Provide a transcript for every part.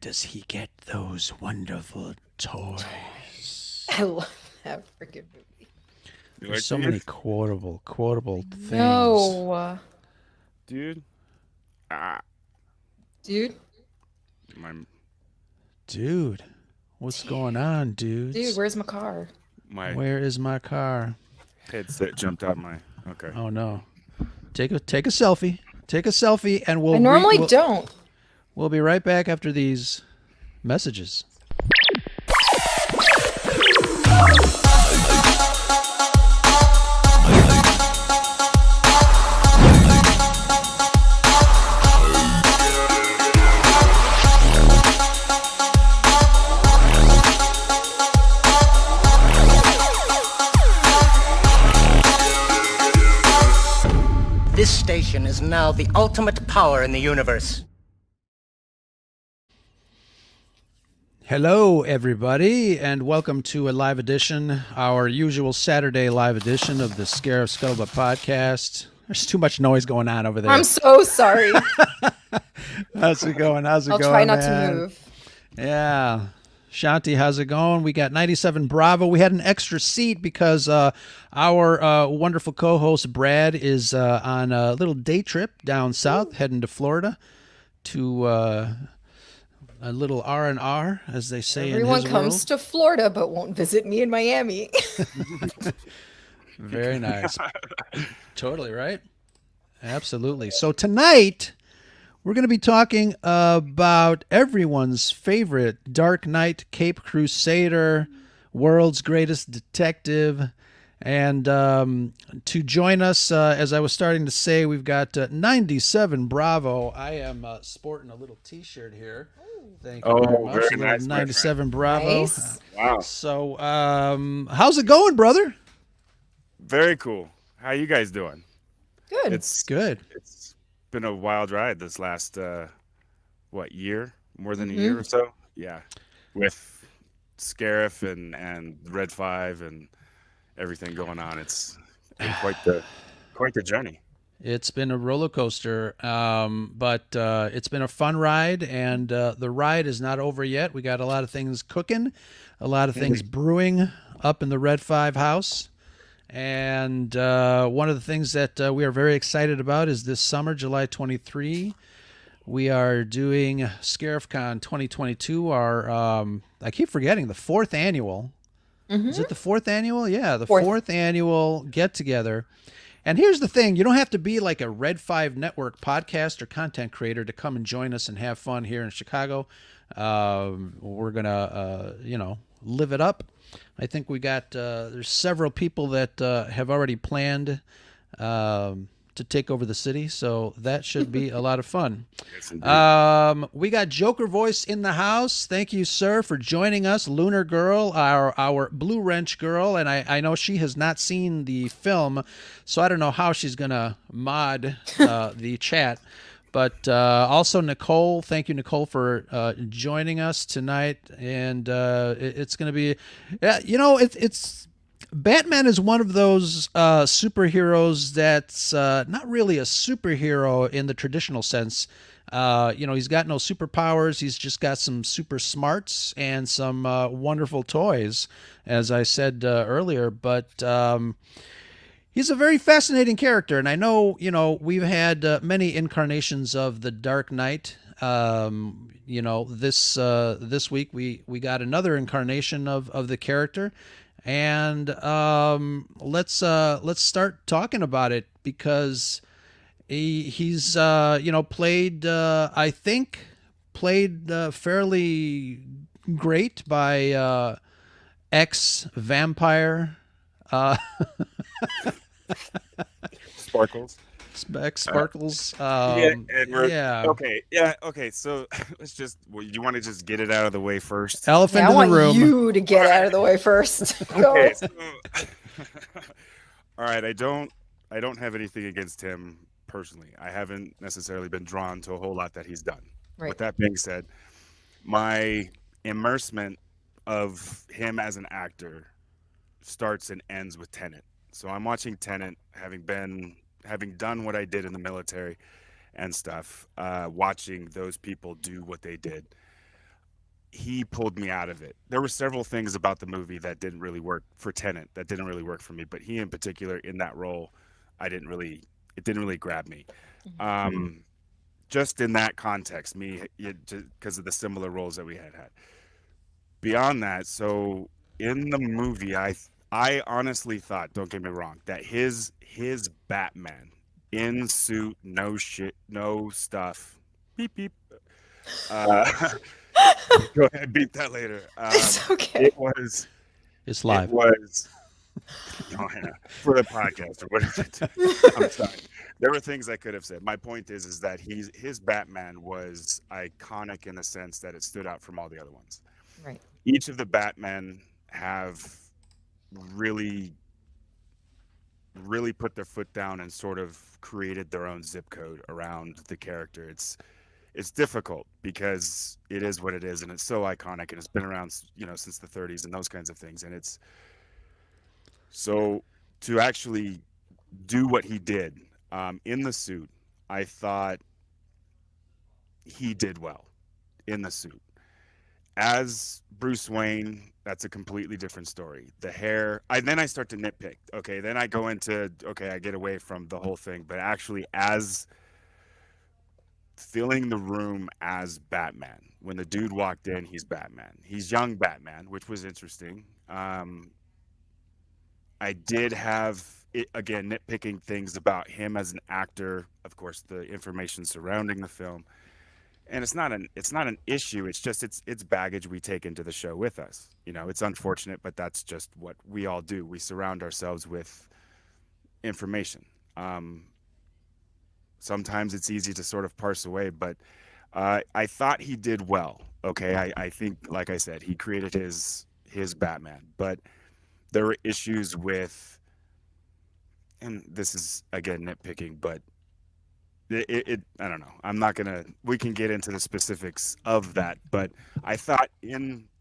does he get those wonderful toys? I love that freaking movie. There's so many quotable things. No, Dude. Ah, dude, my Dude, what's going on, dude, dudes? where's my car? my Where is my car? headset jumped out my. Okay. Oh no. Take a selfie. Take a selfie, and I normally don't. we'll be right back after these messages. This station is now the ultimate power in the universe. Hello, everybody, and welcome to a live edition, our usual Saturday live edition of the Scarif Scuttlebutt podcast. There's too much noise going on over there. I'm so sorry. How's it going? How's it I'll going? try not man? to move. Yeah. Shanti, how's it going? We got 97 Bravo. We had an extra seat because our wonderful co-host Brad is on a little day trip down south, heading to Florida to a little R&R, as they say Everyone in his comes world. to Florida but won't visit me in Miami. Very nice. Totally right. Absolutely. So tonight, we're going to be talking about everyone's favorite Dark Knight Cape Crusader, world's greatest detective. And to join us, as I was starting to say, we've got 97 Bravo. I am sporting a little T-shirt here. Thank you very much. Very nice, my 97 Bravo. Nice. Wow. So, how's it going, brother? Very cool. How you guys doing? Good. It's Good. It's been a wild ride this last year? More than a year or so? Yeah. With Scarif and Red 5 and everything going on. It's been quite the journey. It's been a roller coaster, but it's been a fun ride, and the ride is not over yet. We got a lot of things cooking, a lot of things brewing up in the Red 5 house. And one of the things that we are very excited about is this summer, July 23, we are doing ScarifCon 2022, our, I keep forgetting, the fourth annual. Is it the fourth annual? Yeah, the fourth annual get-together. And here's the thing. You don't have to be like a Red 5 Network podcast or content creator to come and join us and have fun here in Chicago. We're going to, live it up. I think we got, there's several people that have already planned to take over the city, so that should be a lot of fun. Yes, We got Joker Voice in the house. Thank you, sir, for joining us. Lunar Girl, our Blue Wrench girl, and I know she has not seen the film, so I don't know how she's going to mod the chat. But also Nicole, thank you, Nicole, for joining us tonight. And it's going to be, it's Batman is one of those superheroes that's not really a superhero in the traditional sense. He's got no superpowers. He's just got some super smarts and some wonderful toys, as I said earlier. But he's a very fascinating character, and I know, we've had many incarnations of the Dark Knight. This week we got another incarnation of the character, and let's start talking about it because he's played fairly great by ex-vampire. Sparkles. Sparkles. Okay. Yeah. Okay. So let's just. Well, you want to just get it out of the way first? Elephant I in the want room. you to get out of the way first. Go. Okay. So, all right. I don't have anything against him personally. I haven't necessarily been drawn to a whole lot that he's done. Right. With that being said, my immersement of him as an actor starts and ends with Tenet. So I'm watching Tenet, having done what I did in the military and stuff, watching those people do what they did. he pulled me out of it. There were several things about the movie that didn't really work for Tenet, that didn't really work for me, but he in particular in that role, it didn't really grab me. Just in that context, because of the similar roles that we had. Beyond that, so in the movie, I honestly thought, don't get me wrong, that his Batman in suit, no shit, no stuff, beep beep. Go ahead, beat that later. It's okay. It's live. It was oh, yeah, for the podcast or whatever. I'm sorry. There were things I could have said. My point is that his Batman was iconic in the sense that it stood out from all the other ones. Right. Each of the Batmen have really put their foot down and sort of created their own zip code around the character. It's difficult because it is what it is, and it's so iconic, and it's been around, since the 30s and those kinds of things. And it's so to actually do what he did in the suit, I thought he did well in the suit. As Bruce Wayne, that's a completely different story. The hair, then I start to nitpick. Okay, then I go into, I get away from the whole thing, but actually as filling the room as Batman. When the dude walked in, he's Batman. He's young Batman, which was interesting. I did have, again, nitpicking things about him as an actor. Of course, the information surrounding the film. And it's not an issue. It's just it's baggage we take into the show with us. It's unfortunate, but that's just what we all do. We surround ourselves with information. Sometimes it's easy to sort of parse away, but I thought he did well. Okay, I think, like I said, he created his Batman, but there were issues with, and this is again nitpicking, but it I don't know. We can get into the specifics of that, but I thought,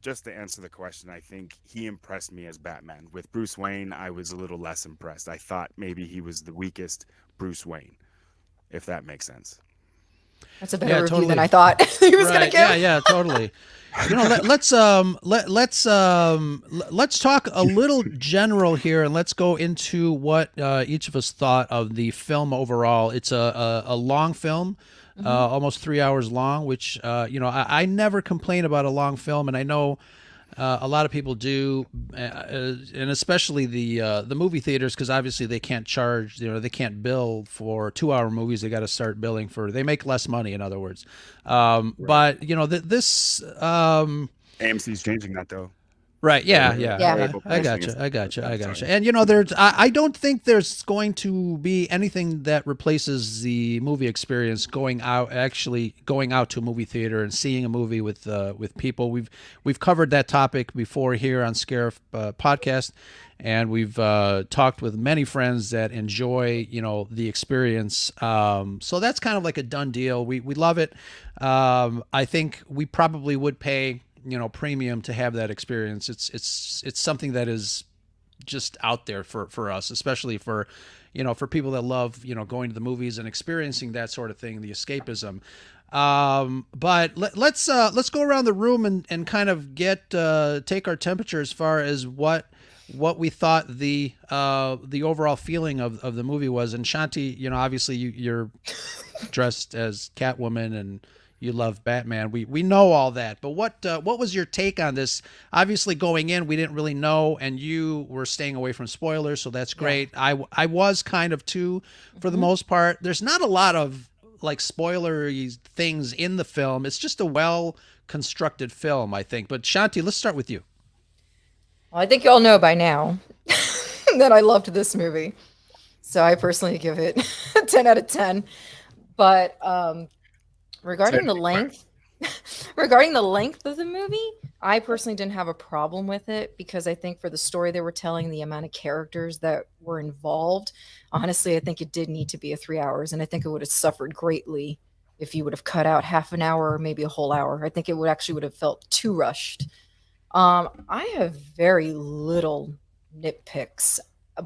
just to answer the question, I think he impressed me as Batman. With Bruce Wayne, I was a little less impressed. I thought maybe he was the weakest Bruce Wayne, if that makes sense. That's a better review totally. than I thought he was going to give. Yeah, totally. Let's talk a little general here, and let's go into what each of us thought of the film overall. It's a long film, almost 3 hours long, which I never complain about a long film, and I know a lot of people do, and especially the movie theaters, because obviously they can't charge, they can't bill for 2-hour movies. They got to start billing they make less money, in other words. Right. But this AMC's changing that though. Right. Yeah. I gotcha. And I don't think there's going to be anything that replaces the movie experience, going out to a movie theater and seeing a movie with people. We've covered that topic before here on Scarif podcast, and we've talked with many friends that enjoy the experience. So that's kind of like a done deal. We love it. I think we probably would pay premium to have that experience. It's something that is just out there for us, especially for people that love going to the movies and experiencing that sort of thing, the escapism. But let's go around the room and kind of take our temperature as far as what we thought the overall feeling of the movie was. And Shanti, obviously you're dressed as Catwoman and you love Batman. We know all that, but what was your take on this? Obviously, going in, we didn't really know, and you were staying away from spoilers, so that's great. Yeah. I was kind of too, for the most part. There's not a lot of spoilery things in the film. It's just a well constructed film, I think. But Shanti, let's start with you. Well, I think you all know by now that I loved this movie, so I personally give it a 10 out of 10. But regarding the length of the movie, I personally didn't have a problem with it, because I think for the story they were telling, the amount of characters that were involved, honestly, I think it did need to be 3 hours, and I think it would have suffered greatly if you would have cut out half an hour or maybe a whole hour. I think it would have felt too rushed. I have very little nitpicks,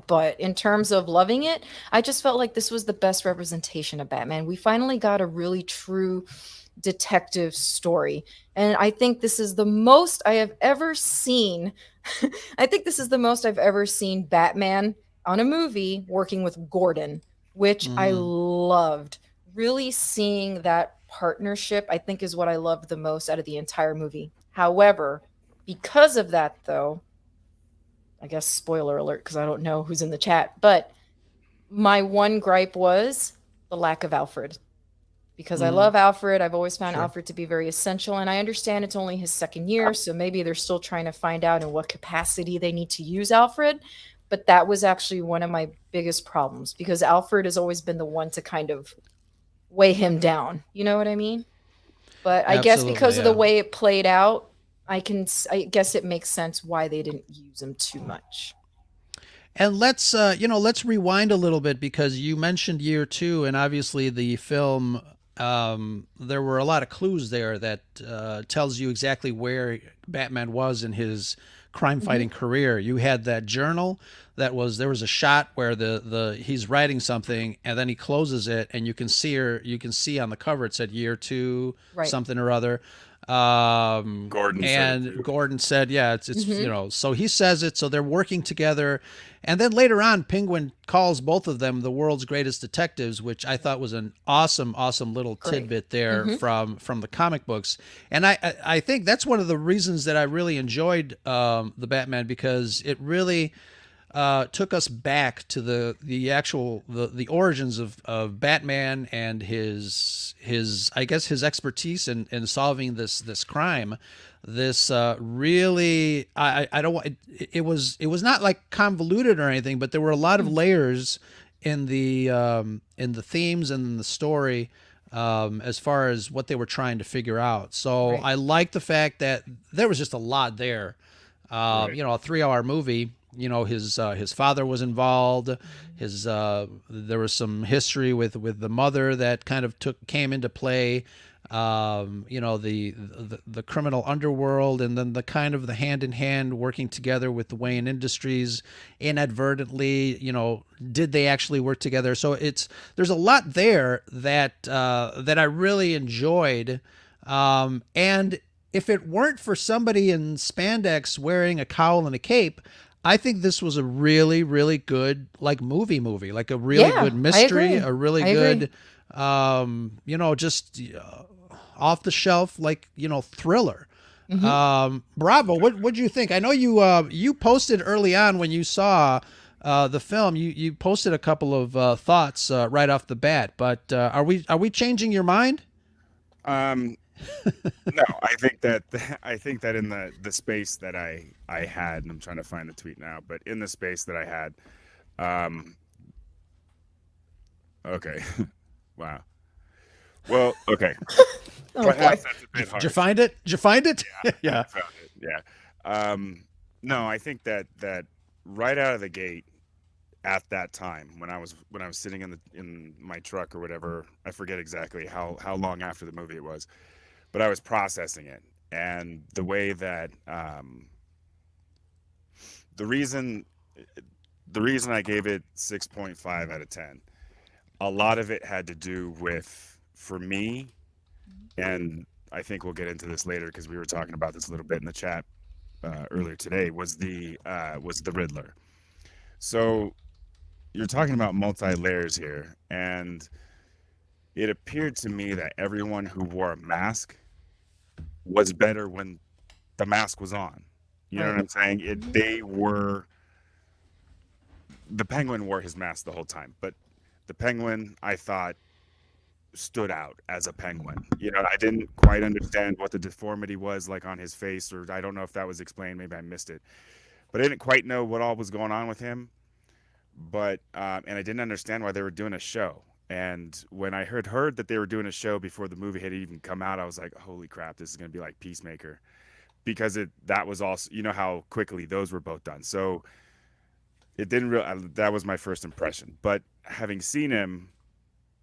but in terms of loving it, I just felt like this was the best representation of Batman. We finally got a really true detective story. And I think this is the most I have ever seen. I think this is the most I've ever seen Batman on a movie working with Gordon, which I loved. Really seeing that partnership, I think, is what I loved the most out of the entire movie. However, because of that, though, I guess spoiler alert because I don't know who's in the chat, but my one gripe was the lack of Alfred. Because I love Alfred. I've always found Alfred to be very essential. And I understand it's only his second year. So maybe they're still trying to find out in what capacity they need to use Alfred. But that was actually one of my biggest problems because Alfred has always been the one to kind of weigh him down. You know what I mean? But I guess because of the way it played out, I guess it makes sense why they didn't use him too much. And let's rewind a little bit because you mentioned year two, and obviously the film, there were a lot of clues there that tells you exactly where Batman was in his crime fighting career. You had that journal there was a shot where he's writing something and then he closes it and you can see on the cover it said year two, something or other. Gordon said, yeah, it's so he says it, so they're working together. And then later on, Penguin calls both of them the world's greatest detectives, which I thought was an awesome little tidbit there from the comic books. And I think that's one of the reasons that I really enjoyed the Batman, because it really took us back to the actual origins of Batman and his I guess his expertise in solving this crime. This really I don't want it was not like convoluted or anything, but there were a lot of layers in the themes and in the story as far as what they were trying to figure out. So I like the fact that there was just a lot there. A 3-hour movie. His father was involved. There was some history with the mother that kind of came into play. The criminal underworld, and then the hand in hand working together with the Wayne Industries inadvertently. Did they actually work together? So there's a lot there that I really enjoyed. And if it weren't for somebody in spandex wearing a cowl and a cape, I think this was a really, really good movie, like a really good mystery, a really good, just off the shelf, thriller. Bravo. What'd you think? I know you posted early on when you saw the film. You posted a couple of thoughts right off the bat. But are we changing your mind? No, I think that in the space that I had, and I'm trying to find the tweet now, but in the space that I had, okay, wow, well, okay, perhaps that's a bit hard. Did you find it? Yeah, I found it. Yeah, no, I think that right out of the gate, at that time when I was sitting in my truck or whatever, I forget exactly how long after the movie it was. But I was processing it, and the way that the reason I gave it 6.5 out of 10, a lot of it had to do with, for me, and I think we'll get into this later because we were talking about this a little bit in the chat earlier today, was the Riddler. So you're talking about multi-layers here, and it appeared to me that everyone who wore a mask was better when the mask was on. You know what I'm saying? The Penguin wore his mask the whole time, but the Penguin, I thought, stood out as a Penguin. I didn't quite understand what the deformity was like on his face, or I don't know if that was explained. Maybe I missed it, but I didn't quite know what all was going on with him. But and I didn't understand why they were doing a show. And when I heard that they were doing a show before the movie had even come out, I was like, holy crap, this is going to be like Peacemaker. Because that was also, how quickly those were both done. So it didn't that was my first impression. But having seen him,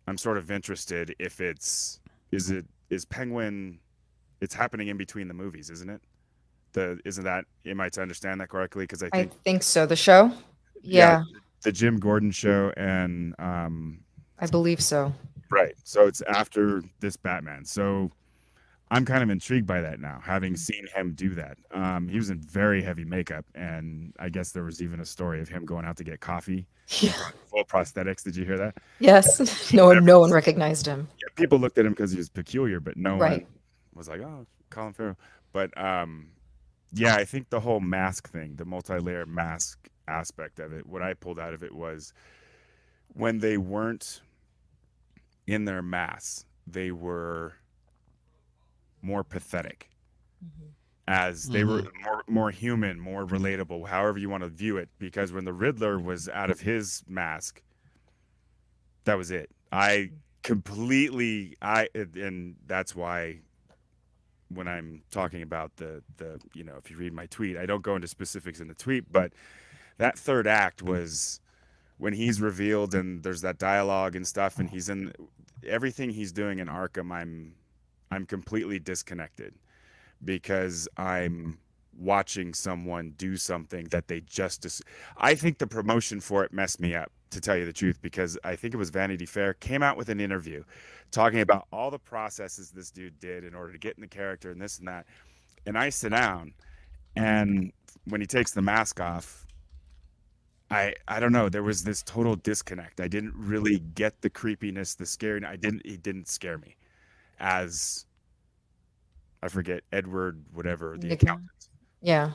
I'm sort of interested if is Penguin, it's happening in between the movies, isn't it? Am I to understand that correctly? Because I think so. The show? Yeah. The Jim Gordon show, and I believe so. Right. So it's after this Batman. So I'm kind of intrigued by that now, having seen him do that. He was in very heavy makeup, and I guess there was even a story of him going out to get coffee. Yeah. Full prosthetics. Did you hear that? Yes. No one recognized him. Yeah, people looked at him because he was peculiar, but no Right. one was like, "Oh, Colin Farrell." But yeah, I think the whole mask thing, the multi-layer mask aspect of it, what I pulled out of it was when they weren't in their masks, they were more pathetic, as they were more human, more relatable, however you want to view it. Because when the Riddler was out of his mask, that was it. And that's why when I'm talking about the if you read my tweet, I don't go into specifics in the tweet, but that third act was when he's revealed and there's that dialogue and stuff, and he's in everything he's doing in Arkham. I'm completely disconnected because I'm watching someone do something that they just. I think the promotion for it messed me up, to tell you the truth, because I think it was Vanity Fair came out with an interview talking about all the processes this dude did in order to get in the character and this and that. And I sit down, and when he takes the mask off, I don't know, there was this total disconnect. I didn't really get the creepiness, the scaring. It didn't scare me. As I forget Edward, whatever, the accountant. Yeah.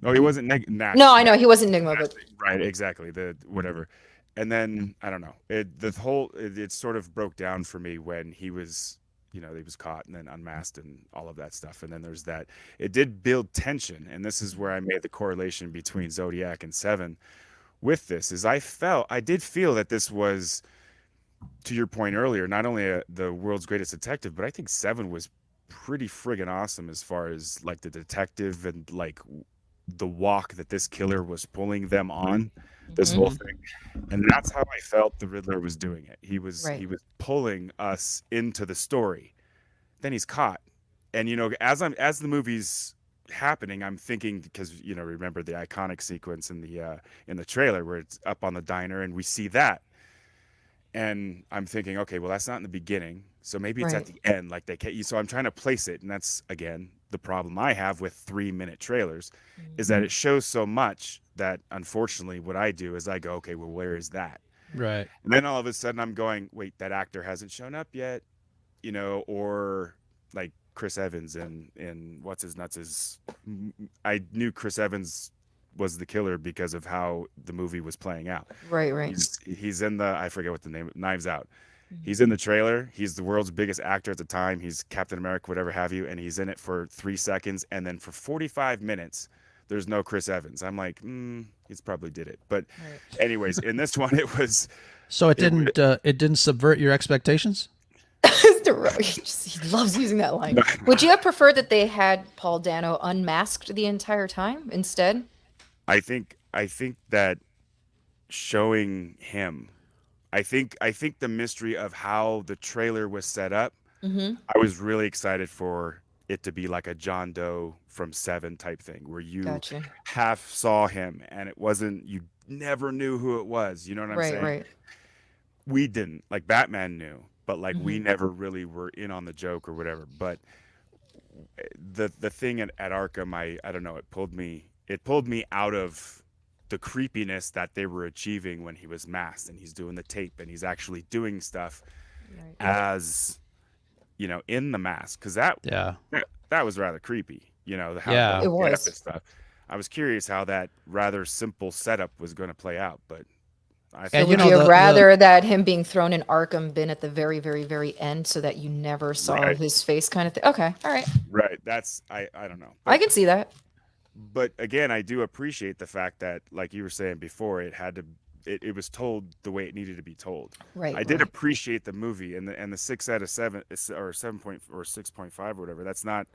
No, he wasn't Nash. No, I know he wasn't Enigma, but right, exactly, the whatever. And then I don't know. It sort of broke down for me when he was, he was caught and then unmasked and all of that stuff. And then there's that. It did build tension, and this is where I made the correlation between Zodiac and Seven. With this, is I did feel that this was, to your point earlier, not only the world's greatest detective, but I think Seven was pretty friggin' awesome as far as like the detective and like the walk that this killer was pulling them on, this whole thing. And that's how I felt the Riddler was doing it. He was pulling us into the story. Then he's caught. And as the movie's happening, I'm thinking, because remember the iconic sequence in the trailer where it's up on the diner and we see that. And I'm thinking, okay, well, that's not in the beginning, so maybe it's at the end, like they can't. So I'm trying to place it, and that's again the problem I have with 3-minute trailers, is that it shows so much that unfortunately, what I do is I go, okay, well, where is that? Right. And then all of a sudden, I'm going, wait, that actor hasn't shown up yet, or like Chris Evans and what's his nuts is. I knew Chris Evans was the killer because of how the movie was playing out. Right. He's in I forget what the name, Knives Out. He's in the trailer. He's the world's biggest actor at the time. He's Captain America, whatever have you, and he's in it for 3 seconds, and then for 45 minutes, there's no Chris Evans. I'm like, he's probably did it. But anyways, in this one, it was. So it didn't subvert your expectations? He loves using that line. Would you have preferred that they had Paul Dano unmasked the entire time instead? I think that showing him, I think the mystery of how the trailer was set up, I was really excited for it to be like a John Doe from Seven type thing, where you half saw him and it wasn't, you never knew who it was. You know what I'm saying? Right. We didn't, like Batman knew, but like we never really were in on the joke or whatever. But the thing at Arkham, I don't know, it pulled me out of the creepiness that they were achieving when he was masked and he's doing the tape and he's actually doing stuff as in the mask, because that was rather creepy. How it was stuff. I was curious how that rather simple setup was going to play out, but would you have rather that him being thrown in Arkham been at the very, very, very end so that you never saw his face, kind of thing? Okay, all right. Right. That's I don't know. I can see that. But again, I do appreciate the fact that, like you were saying before, it was told the way it needed to be told. Right. I did appreciate the movie and the 6 out of 7 or 7 point or 6.5 or whatever. That's not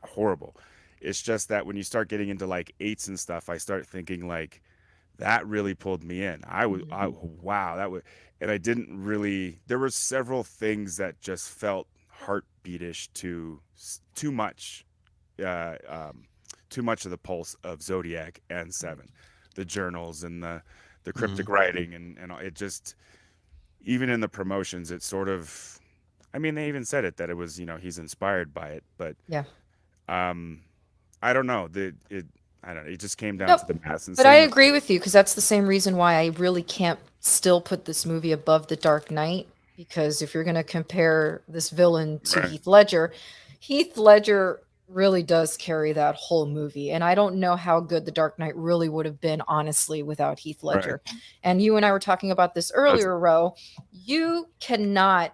horrible. It's just that when you start getting into like 8s and stuff, I start thinking like that really pulled me in. Wow, that would, and I didn't really. There were several things that just felt heartbeatish too much. Too much of the pulse of Zodiac and Seven, the journals and the cryptic writing and it just, even in the promotions, it sort of, I mean, they even said it that it was he's inspired by it, but Yeah. I don't know. I don't know. It just came down Nope. to the mass. And But I same with- agree with you because that's the same reason why I really can't still put this movie above The Dark Knight. Because if you're going to compare this villain to Right. Heath Ledger really does carry that whole movie. And I don't know how good The Dark Knight really would have been, honestly, without Heath Ledger. And you and I were talking about this earlier, Ro. You cannot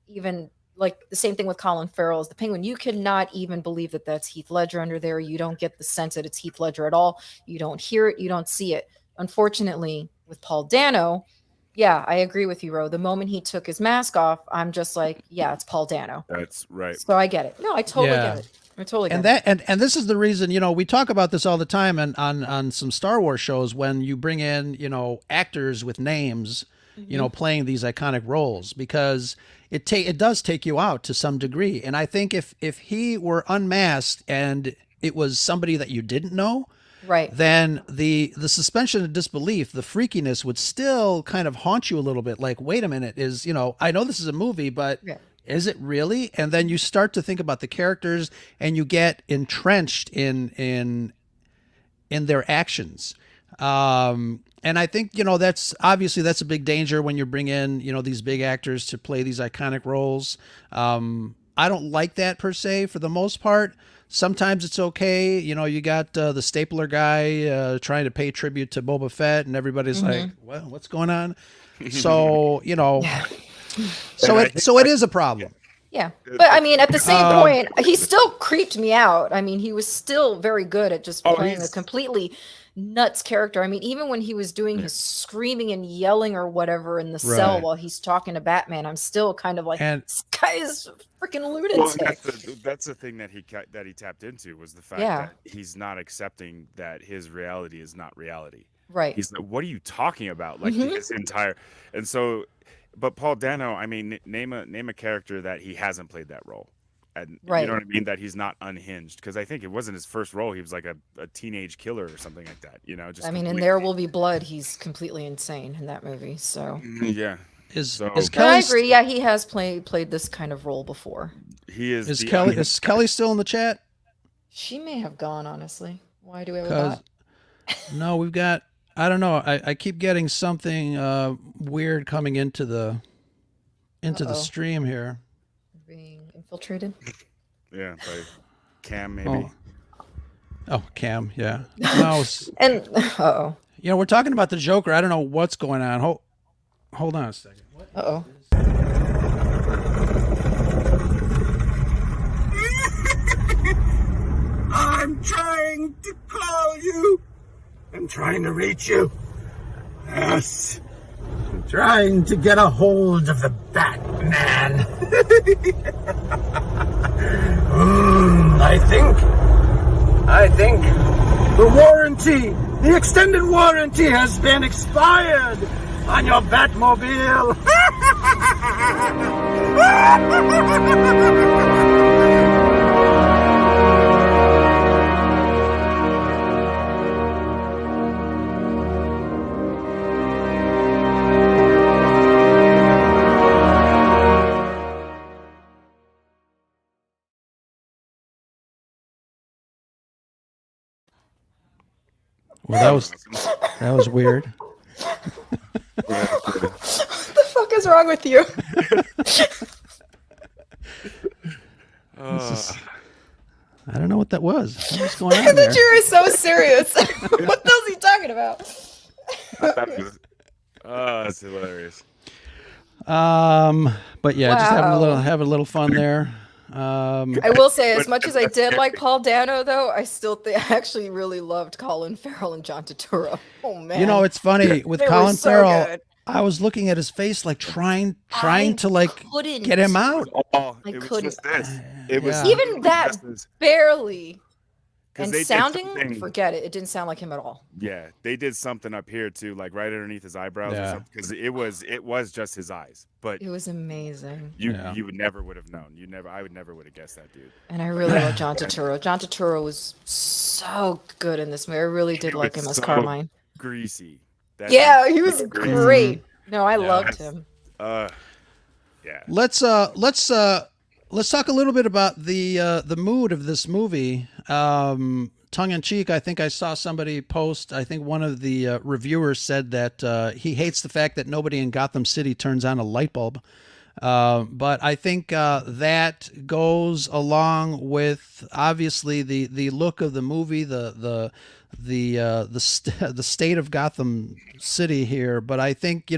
even, like the same thing with Colin Farrell as the Penguin, you cannot even believe that that's Heath Ledger under there. You don't get the sense that it's Heath Ledger at all. You don't hear it. You don't see it. Unfortunately, with Paul Dano, yeah, I agree with you, Ro. The moment he took his mask off, I'm just like, yeah, it's Paul Dano. That's right. So I get it. No, I totally get it. I totally get it. And this is the reason, we talk about this all the time and on some Star Wars shows when you bring in, actors with names, playing these iconic roles, because it does take you out to some degree. And I think if he were unmasked and it was somebody that you didn't know, right, then the suspension of disbelief, the freakiness would still kind of haunt you a little bit. Like, wait a minute, I know this is a movie, but is it really? And then you start to think about the characters and you get entrenched in their actions. And I think, that's a big danger when you bring in, these big actors to play these iconic roles. I don't like that per se for the most part. Sometimes it's okay. You got the stapler guy trying to pay tribute to Boba Fett and everybody's like, well, what's going on? So, so it is a problem. Yeah. But I mean, at the same point, he still creeped me out. I mean, he was still very good at just playing a completely nuts character. I mean, even when he was doing his screaming and yelling or whatever in the cell while he's talking to Batman, I'm still kind of like, this guy is freaking lunatic. Well, that's the thing that he tapped into was the fact that he's not accepting that his reality is not reality. Right. He's like, what are you talking about? Like his entire, and so, but Paul Dano, I mean, name a character that he hasn't played that role. And you know what I mean? That he's not unhinged. Because I think it wasn't his first role. He was like a teenage killer or something like that. Just I mean, in There Will Be Blood, he's completely insane in that movie. So yeah. Is Kelly? I agree. Yeah, he has played this kind of role before. He is. Is Kelly still in the chat? She may have gone, honestly. Why do we have that? No, we've got. I don't know. I keep getting something weird coming into the stream here. Being infiltrated. Yeah, by Cam maybe. Oh, Cam. Yeah. No. And we're talking about the Joker. I don't know what's going on. Hold on a second. What? I'm trying to call you. I'm trying to reach you. Yes. I'm trying to get a hold of the Batman. I think the extended warranty has been expired on your Batmobile. Well, that was weird. What the fuck is wrong with you? I don't know what that was. What's going on there? The jury's so serious. What the hell is he talking about? That's hilarious. But yeah, just having a little fun there. I will say, as much as I did like Paul Dano, though, I actually really loved Colin Farrell and John Turturro. Oh man! It's funny with Colin Farrell. Good. I was looking at his face, like trying to like get him out. I couldn't. Just this. It was even that barely. And sounding, forget it. It didn't sound like him at all. Yeah, they did something up here too, like right underneath his eyebrows or something, because it was just his eyes. But it was amazing. You never would have known. I would never would have guessed that dude. And I really love John Turturro. John Turturro was so good in this movie. I really did like him as Carmine. Greasy. He was great. No, I loved him. Yeah. Let's talk a little bit about the mood of this movie. Tongue in cheek, I think I saw somebody post. I think one of the reviewers said that he hates the fact that nobody in Gotham City turns on a light bulb. But I think that goes along with obviously the look of the movie, the state of Gotham City here. But I think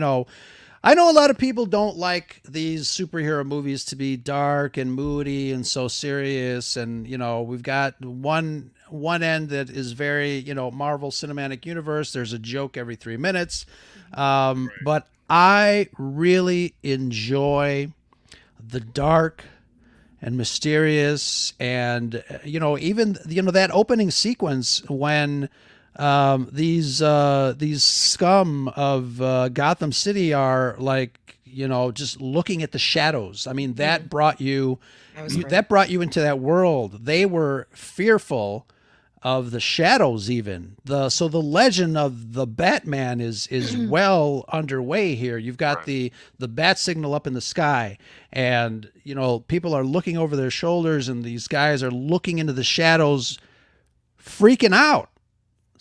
I know a lot of people don't like these superhero movies to be dark and moody and so serious, and we've got one end that is very Marvel Cinematic Universe. There's a joke every 3 minutes, but I really enjoy the dark and mysterious, and even that opening sequence when these scum of Gotham City are like just looking at the shadows. I mean, that brought that brought you into that world. They were fearful of the shadows. Even so the legend of the Batman is well underway here. You've got the bat signal up in the sky, and people are looking over their shoulders, and these guys are looking into the shadows, freaking out.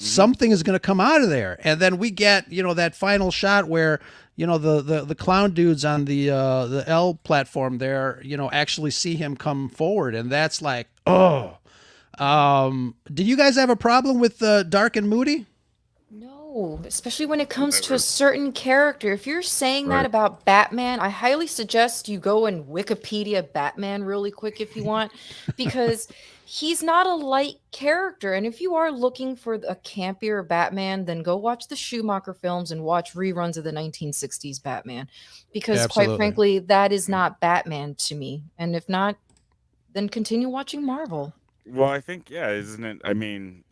Something is going to come out of there. And then we get that final shot where the clown dudes on the L platform there actually see him come forward, and that's like, oh. Do you guys have a problem with dark and moody? No, especially when it comes to a certain character. If you're saying that about Batman, I highly suggest you go and Wikipedia Batman really quick if you want, because he's not a light character. And if you are looking for a campier Batman, then go watch the Schumacher films and watch reruns of the 1960s Batman, because quite frankly, that is not Batman to me. And if not, then continue watching Marvel. Well, I think, isn't it? I mean,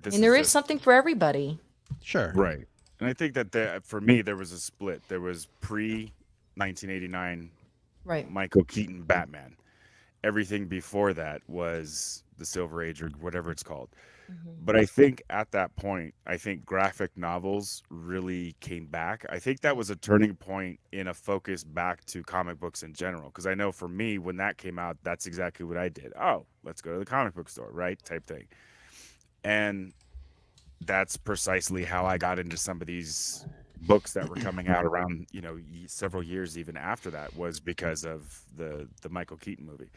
there is something for everybody. Sure. Right. And I think that for me, there was a split. There was pre-1989 Michael Keaton Batman. Everything before that was the Silver Age or whatever it's called. But I think at that point, graphic novels really came back. I think that was a turning point in a focus back to comic books in general. Because I know for me, when that came out, that's exactly what I did. Oh, let's go to the comic book store, right? Type thing. And that's precisely how I got into some of these books that were coming out around, several years even after that, was because of the Michael Keaton movie.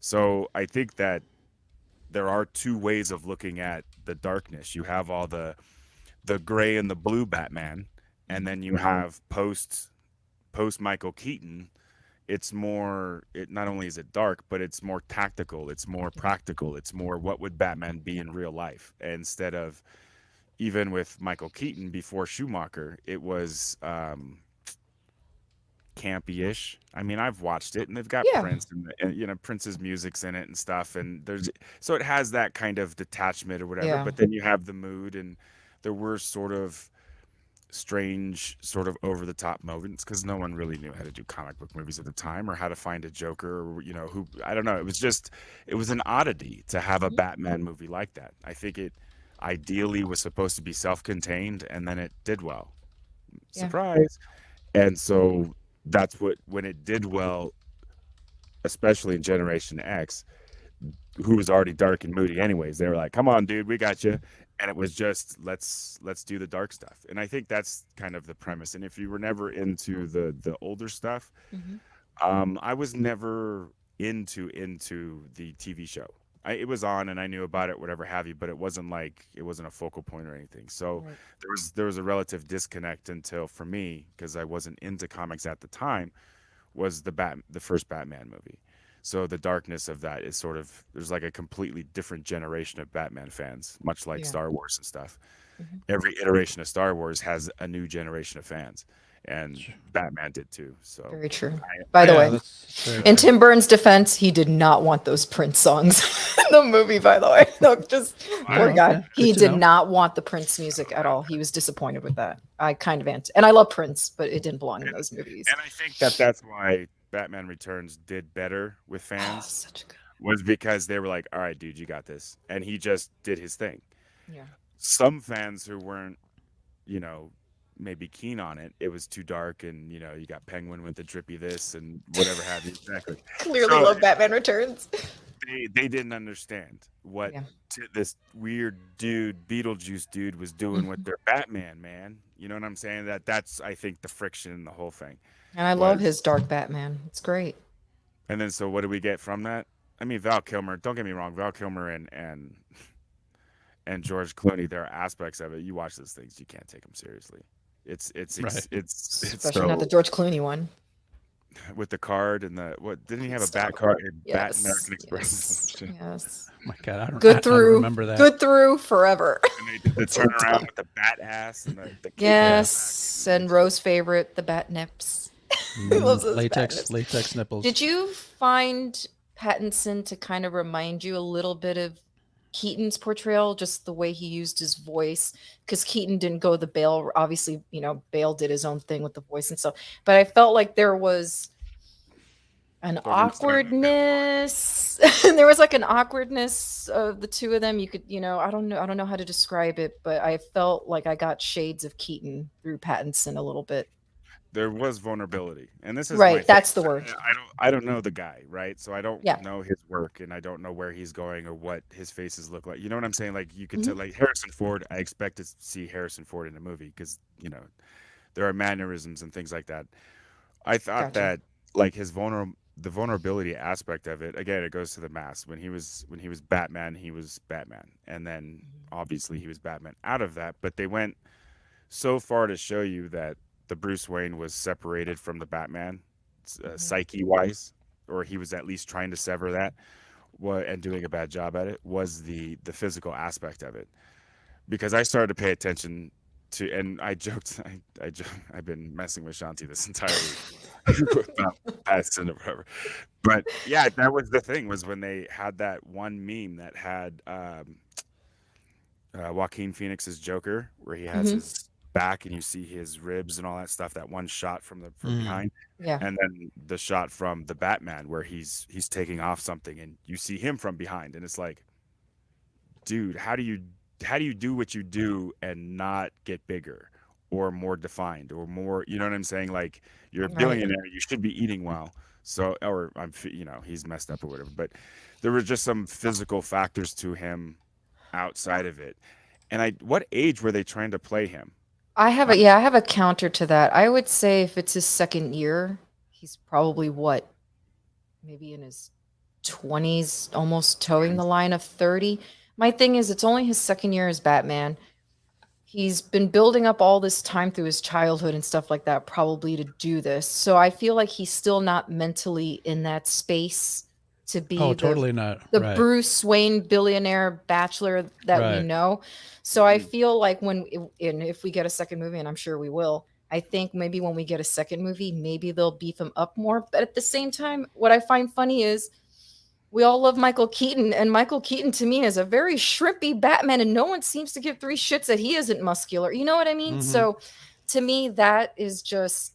So I think that there are two ways of looking at the darkness. You have all the gray and the blue Batman, and then you have post Michael Keaton. It's more, not only is it dark, but it's more tactical, it's more practical, it's more what would Batman be in real life, instead of, even with Michael Keaton before Schumacher, it was campy-ish. I mean, I've watched it, and they've got Prince, and Prince's music's in it and stuff, and so it has that kind of detachment or whatever. But then you have the mood, and there were sort of strange, sort of over-the-top moments, because no one really knew how to do comic book movies at the time, or how to find a Joker, or who, I don't know. It was an oddity to have a Batman movie like that. I think it ideally was supposed to be self-contained, and then it did well. Surprise. And so that's when it did well, especially in Generation X, who was already dark and moody anyways. They were like, come on, dude, we got you. And it was just, let's do the dark stuff. And I think that's kind of the premise. And if you were never into the older stuff, I was never into the TV show. It was on and I knew about it, whatever have you, but it wasn't a focal point or anything. So there was a relative disconnect until, for me, because I wasn't into comics at the time, was the first Batman movie. So the darkness of that is sort of, there's like a completely different generation of Batman fans, much like Star Wars and stuff. Every iteration of Star Wars has a new generation of fans. And Batman did too. So very true. By the way, in Tim Burton's defense, he did not want those Prince songs in the movie. By the way, no, just poor guy. He did not want the Prince music at all. He was disappointed with that. I kind of and I love Prince, but it didn't belong in those movies. And I think that's why Batman Returns did better with fans. Such a good. Was because they were like, all right, dude, you got this, and he just did his thing. Yeah. Some fans who weren't, maybe keen on it. It was too dark, and you know, you got Penguin with the drippy this and whatever have you. Exactly. Clearly So love Batman Returns. they didn't understand what Yeah. this weird dude, Beetlejuice dude, was doing with their Batman, man. You know what I'm saying? That's I think the friction in the whole thing. And I love his dark Batman. It's great. And then so what do we get from that? I mean, Val Kilmer. Don't get me wrong, Val Kilmer and George Clooney. There are aspects of it. You watch those things, you can't take them seriously. It's Right. Especially not the George Clooney one. with the card and the what? Didn't he have a Star bat card? Bat Yes. American Express. Yes. Yes. Oh my God, I don't Good I don't through. remember that. Good through forever. And they did the turnaround with the bat ass and the cape Yes. And Rose's favorite, the bat nips. He loves those bat nips. Latex nipples. Did you find Pattinson to kind of remind you a little bit of Keaton's portrayal, just the way he used his voice? Because Keaton didn't go the Bale. Obviously, you know, Bale did his own thing with the voice and stuff. But I felt like there was an awkwardness. There was like an awkwardness of the two of them. You could, you know, I don't know how to describe it, but I felt like I got shades of Keaton through Pattinson a little bit. There was vulnerability, and this is Right, my that's thing. the word. I don't know the guy, right? So I don't Yeah. know his work, and I don't know where he's going or what his faces look like. You know what I'm saying? Like you could Mm-hmm. tell, like Harrison Ford. I expect to see Harrison Ford in a movie because you know there are mannerisms and things like that. I thought Gotcha. that like the vulnerability aspect of it. Again, it goes to the mask. When he was Batman, he was Batman, and then obviously he was Batman out of that. But they went so far to show you that the Bruce Wayne was separated from the Batman psyche wise, or he was at least trying to sever that, and doing a bad job at it, was the physical aspect of it. Because I started to pay attention to, and I joked, I've been messing with Shanti this entire week about Pattinson or whatever. But yeah, that was the thing, was when they had that one meme that had Joaquin Phoenix's Joker, where he has his back and you see his ribs and all that stuff, that one shot from behind, Yeah. and then the shot from the Batman where he's taking off something and you see him from behind, and it's like, dude, how do you do what you do and not get bigger or more defined or more, you know what I'm saying? Like, you're a Right. billionaire, you should be eating well. So, or you know, he's messed up or whatever, but there were just some physical factors to him outside of it. And what age were they trying to play him? I have a counter to that. I would say if it's his second year, he's probably maybe in his 20s, almost towing the line of 30. My thing is, it's only his second year as Batman. He's been building up all this time through his childhood and stuff like that, probably to do this. So I feel like he's still not mentally in that space to be Totally not. the Right. Bruce Wayne billionaire bachelor that Right. we know. So I feel like if we get a second movie, and I'm sure we will, I think maybe when we get a second movie, maybe they'll beef him up more. But at the same time, what I find funny is we all love Michael Keaton, and Michael Keaton to me is a very shrimpy Batman, and no one seems to give three shits that he isn't muscular. You know what I mean? So to me, that is just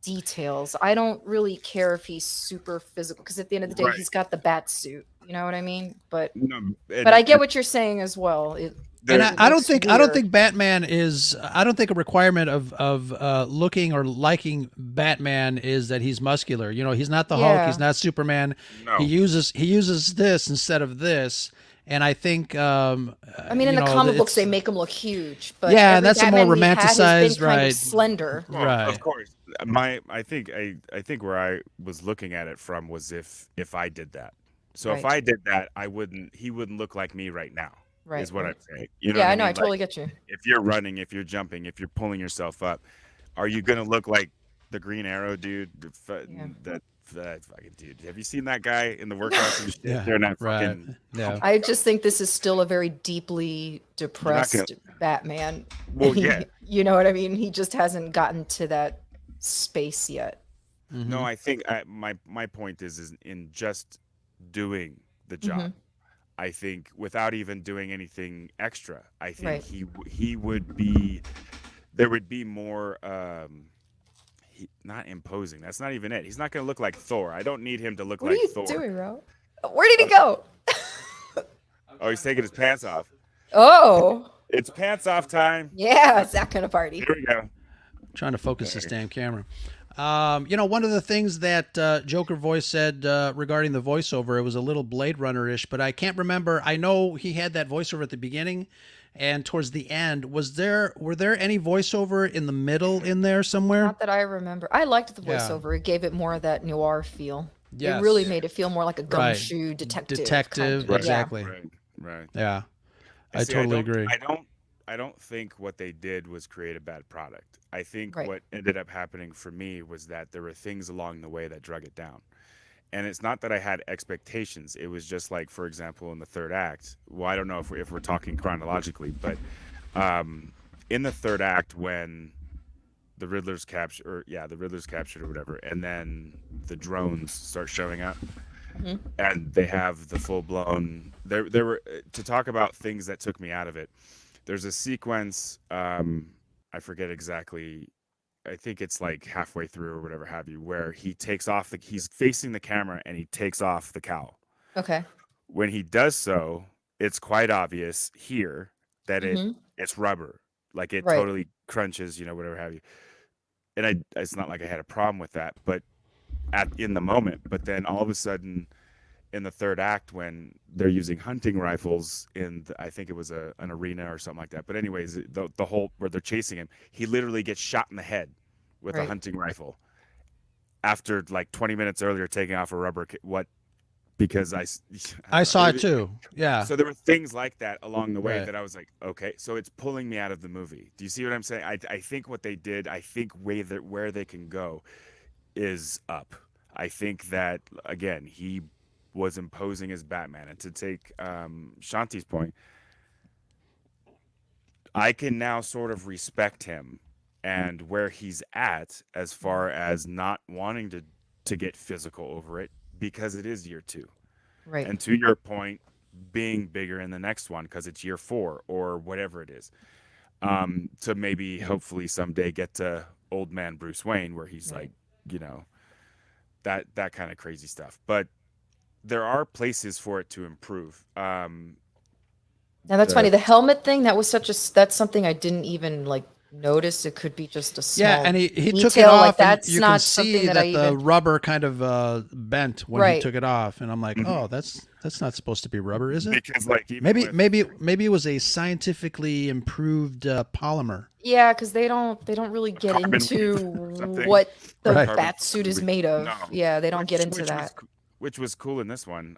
details. I don't really care if he's super physical, because at the end of the day, Right. he's got the bat suit. You know what I mean? But No, but I get what you're saying as well. And I don't looks think weird. Batman is. I don't think a requirement of looking or liking Batman is that he's muscular. You know, he's not the Hulk. Yeah. He's not Superman. No. He uses this instead of this. And I think. I mean, in the comic books, they make him look huge, but Yeah, every that's a more Batman we've had has romanticized, been kind right. of slender. Well, Right. Of course. I think where I was looking at it from was if I did that. So if Right. I did that, he wouldn't look like me right now. Right, Is what right. I'm saying. You know Yeah, what I know. I mean? totally Like, get you. if you're running, if you're jumping, if you're pulling yourself up, are you gonna look like the Green Arrow dude? That fucking dude. Have you seen that guy in the workouts and shit? Yeah, They're not right. fucking. Yeah. I just think this is still a very deeply depressed Batman. Well, yeah. You know what I mean? He just hasn't gotten to that space yet. No, I think my point is in just doing the job. I think without even doing anything extra, I think Right. he would be. There would be more. Not imposing. That's not even it. He's not going to look like Thor. I don't need him to look What like are you Thor. doing, Ro? Where did he go? Oh, he's taking his pants off. Oh, It's pants off time. yeah, it's that kind of party. Here we go. trying to focus this damn camera. One of the things that Joker voice said regarding the voiceover, it was a little Blade Runner-ish, but I can't remember. I know he had that voiceover at the beginning and towards the end. Were there any voiceover in the middle in there somewhere? Not that I remember. I liked the voiceover. It gave it more of that noir feel. Yes. It really made it feel more like a Right. gumshoe detective. Detective, kind of- exactly. Right. Yeah, I See, totally don't- agree. I don't think what they did was create a bad product. I think Right. what ended up happening for me was that there were things along the way that drug it down. And it's not that I had expectations. It was just like, for example, in the third act. Well, I don't know if we're talking chronologically, but in the third act, when the Riddler's captured, or whatever, and then the drones start showing up, and they have the full blown. There were to talk about things that took me out of it. There's a sequence. I forget exactly. I think it's like halfway through or whatever have you, where he takes off he's facing the camera and he takes off the cowl. Okay. When he does so, it's quite obvious here that it's rubber, like it Right. totally crunches, whatever have you. And it's not like I had a problem with that, but in the moment. But then all of a sudden, in the third act, when they're using hunting rifles I think it was an arena or something like that. But anyways, the whole where they're chasing him, he literally gets shot in the head with a Right. hunting rifle after like 20 minutes earlier taking off a rubber. Because I saw it too. Yeah. So there were things like that along the way Right. that I was like, okay, so it's pulling me out of the movie. Do you see what I'm saying? I think what they did, I think where they can go is up. I think that, again, he was imposing as Batman. And to take Shanti's point, I can now sort of respect him and where he's at as far as not wanting to get physical over it, because it is year 2. Right. And to your point, being bigger in the next one because it's year 4 or whatever it is. To maybe hopefully someday get to old man Bruce Wayne where he's Right. like, that kind of crazy stuff. But there are places for it to improve. Now that's funny. The helmet thing, that's something I didn't even notice. It could be just a small Yeah, and he took it detail, off, like, and that's you not can see something that, that I the even- rubber kind of bent when he Right. took it off, and I'm like, oh, that's not supposed to be rubber, is it? Because even Maybe it was a scientifically improved polymer. Yeah, because they don't really get Carbon into or something. what the Right. bat suit is made of. No. Yeah, they don't get into that. Which was cool in this one.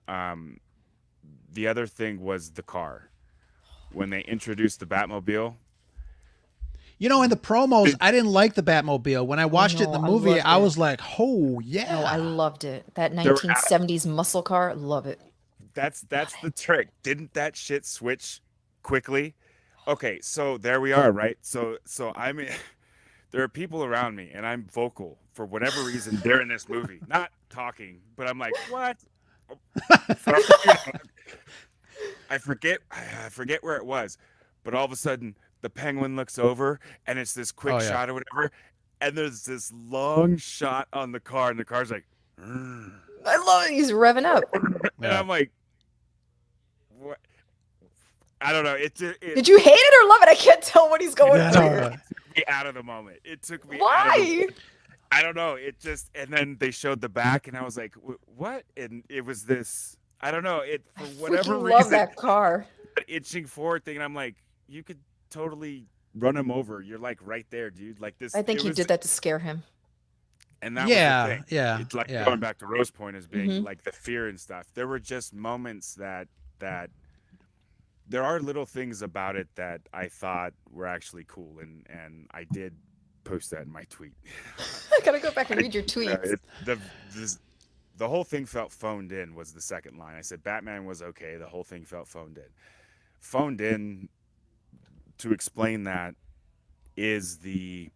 The other thing was the car. When they introduced the Batmobile, In the promos, I didn't like the Batmobile. When I watched it in the No, I movie, loved I it. was like, oh, yeah. No, I loved it. That There were 1970s muscle car, love it. that's the trick. Didn't that shit switch quickly? Okay, so there we are, right? So I'm there are people around me and I'm vocal for whatever reason. They're in this movie, not talking, but I'm like, what? I forget where it was, but all of a sudden the Penguin looks over and it's this quick Oh, yeah. shot or whatever, and there's this long shot on the car, and the car's like, I love it. He's revving up. and Yeah. I'm like, what? I don't know. Did you hate it or love it? I can't tell what he's going Yeah. through. took me out of the moment. It took me. Out of Why? I don't know. It just, and then they showed the back, and I was like, what? And it was this. I don't know. It for whatever Freaking reason, love that car. itching forward thing, and I'm like, you could totally run him over. You're like right there, dude. Like this. I think it he was- did that to scare him. And that Yeah, was the thing. yeah, It's like yeah. going back to Rose Point as being Mhm. like the fear and stuff. There were just moments that there are little things about it that I thought were actually cool, and I did post that in my tweet. I gotta go back and read your tweets. The whole thing felt phoned in was the second line. I said Batman was okay. The whole thing felt phoned in. Phoned in, to explain that, is it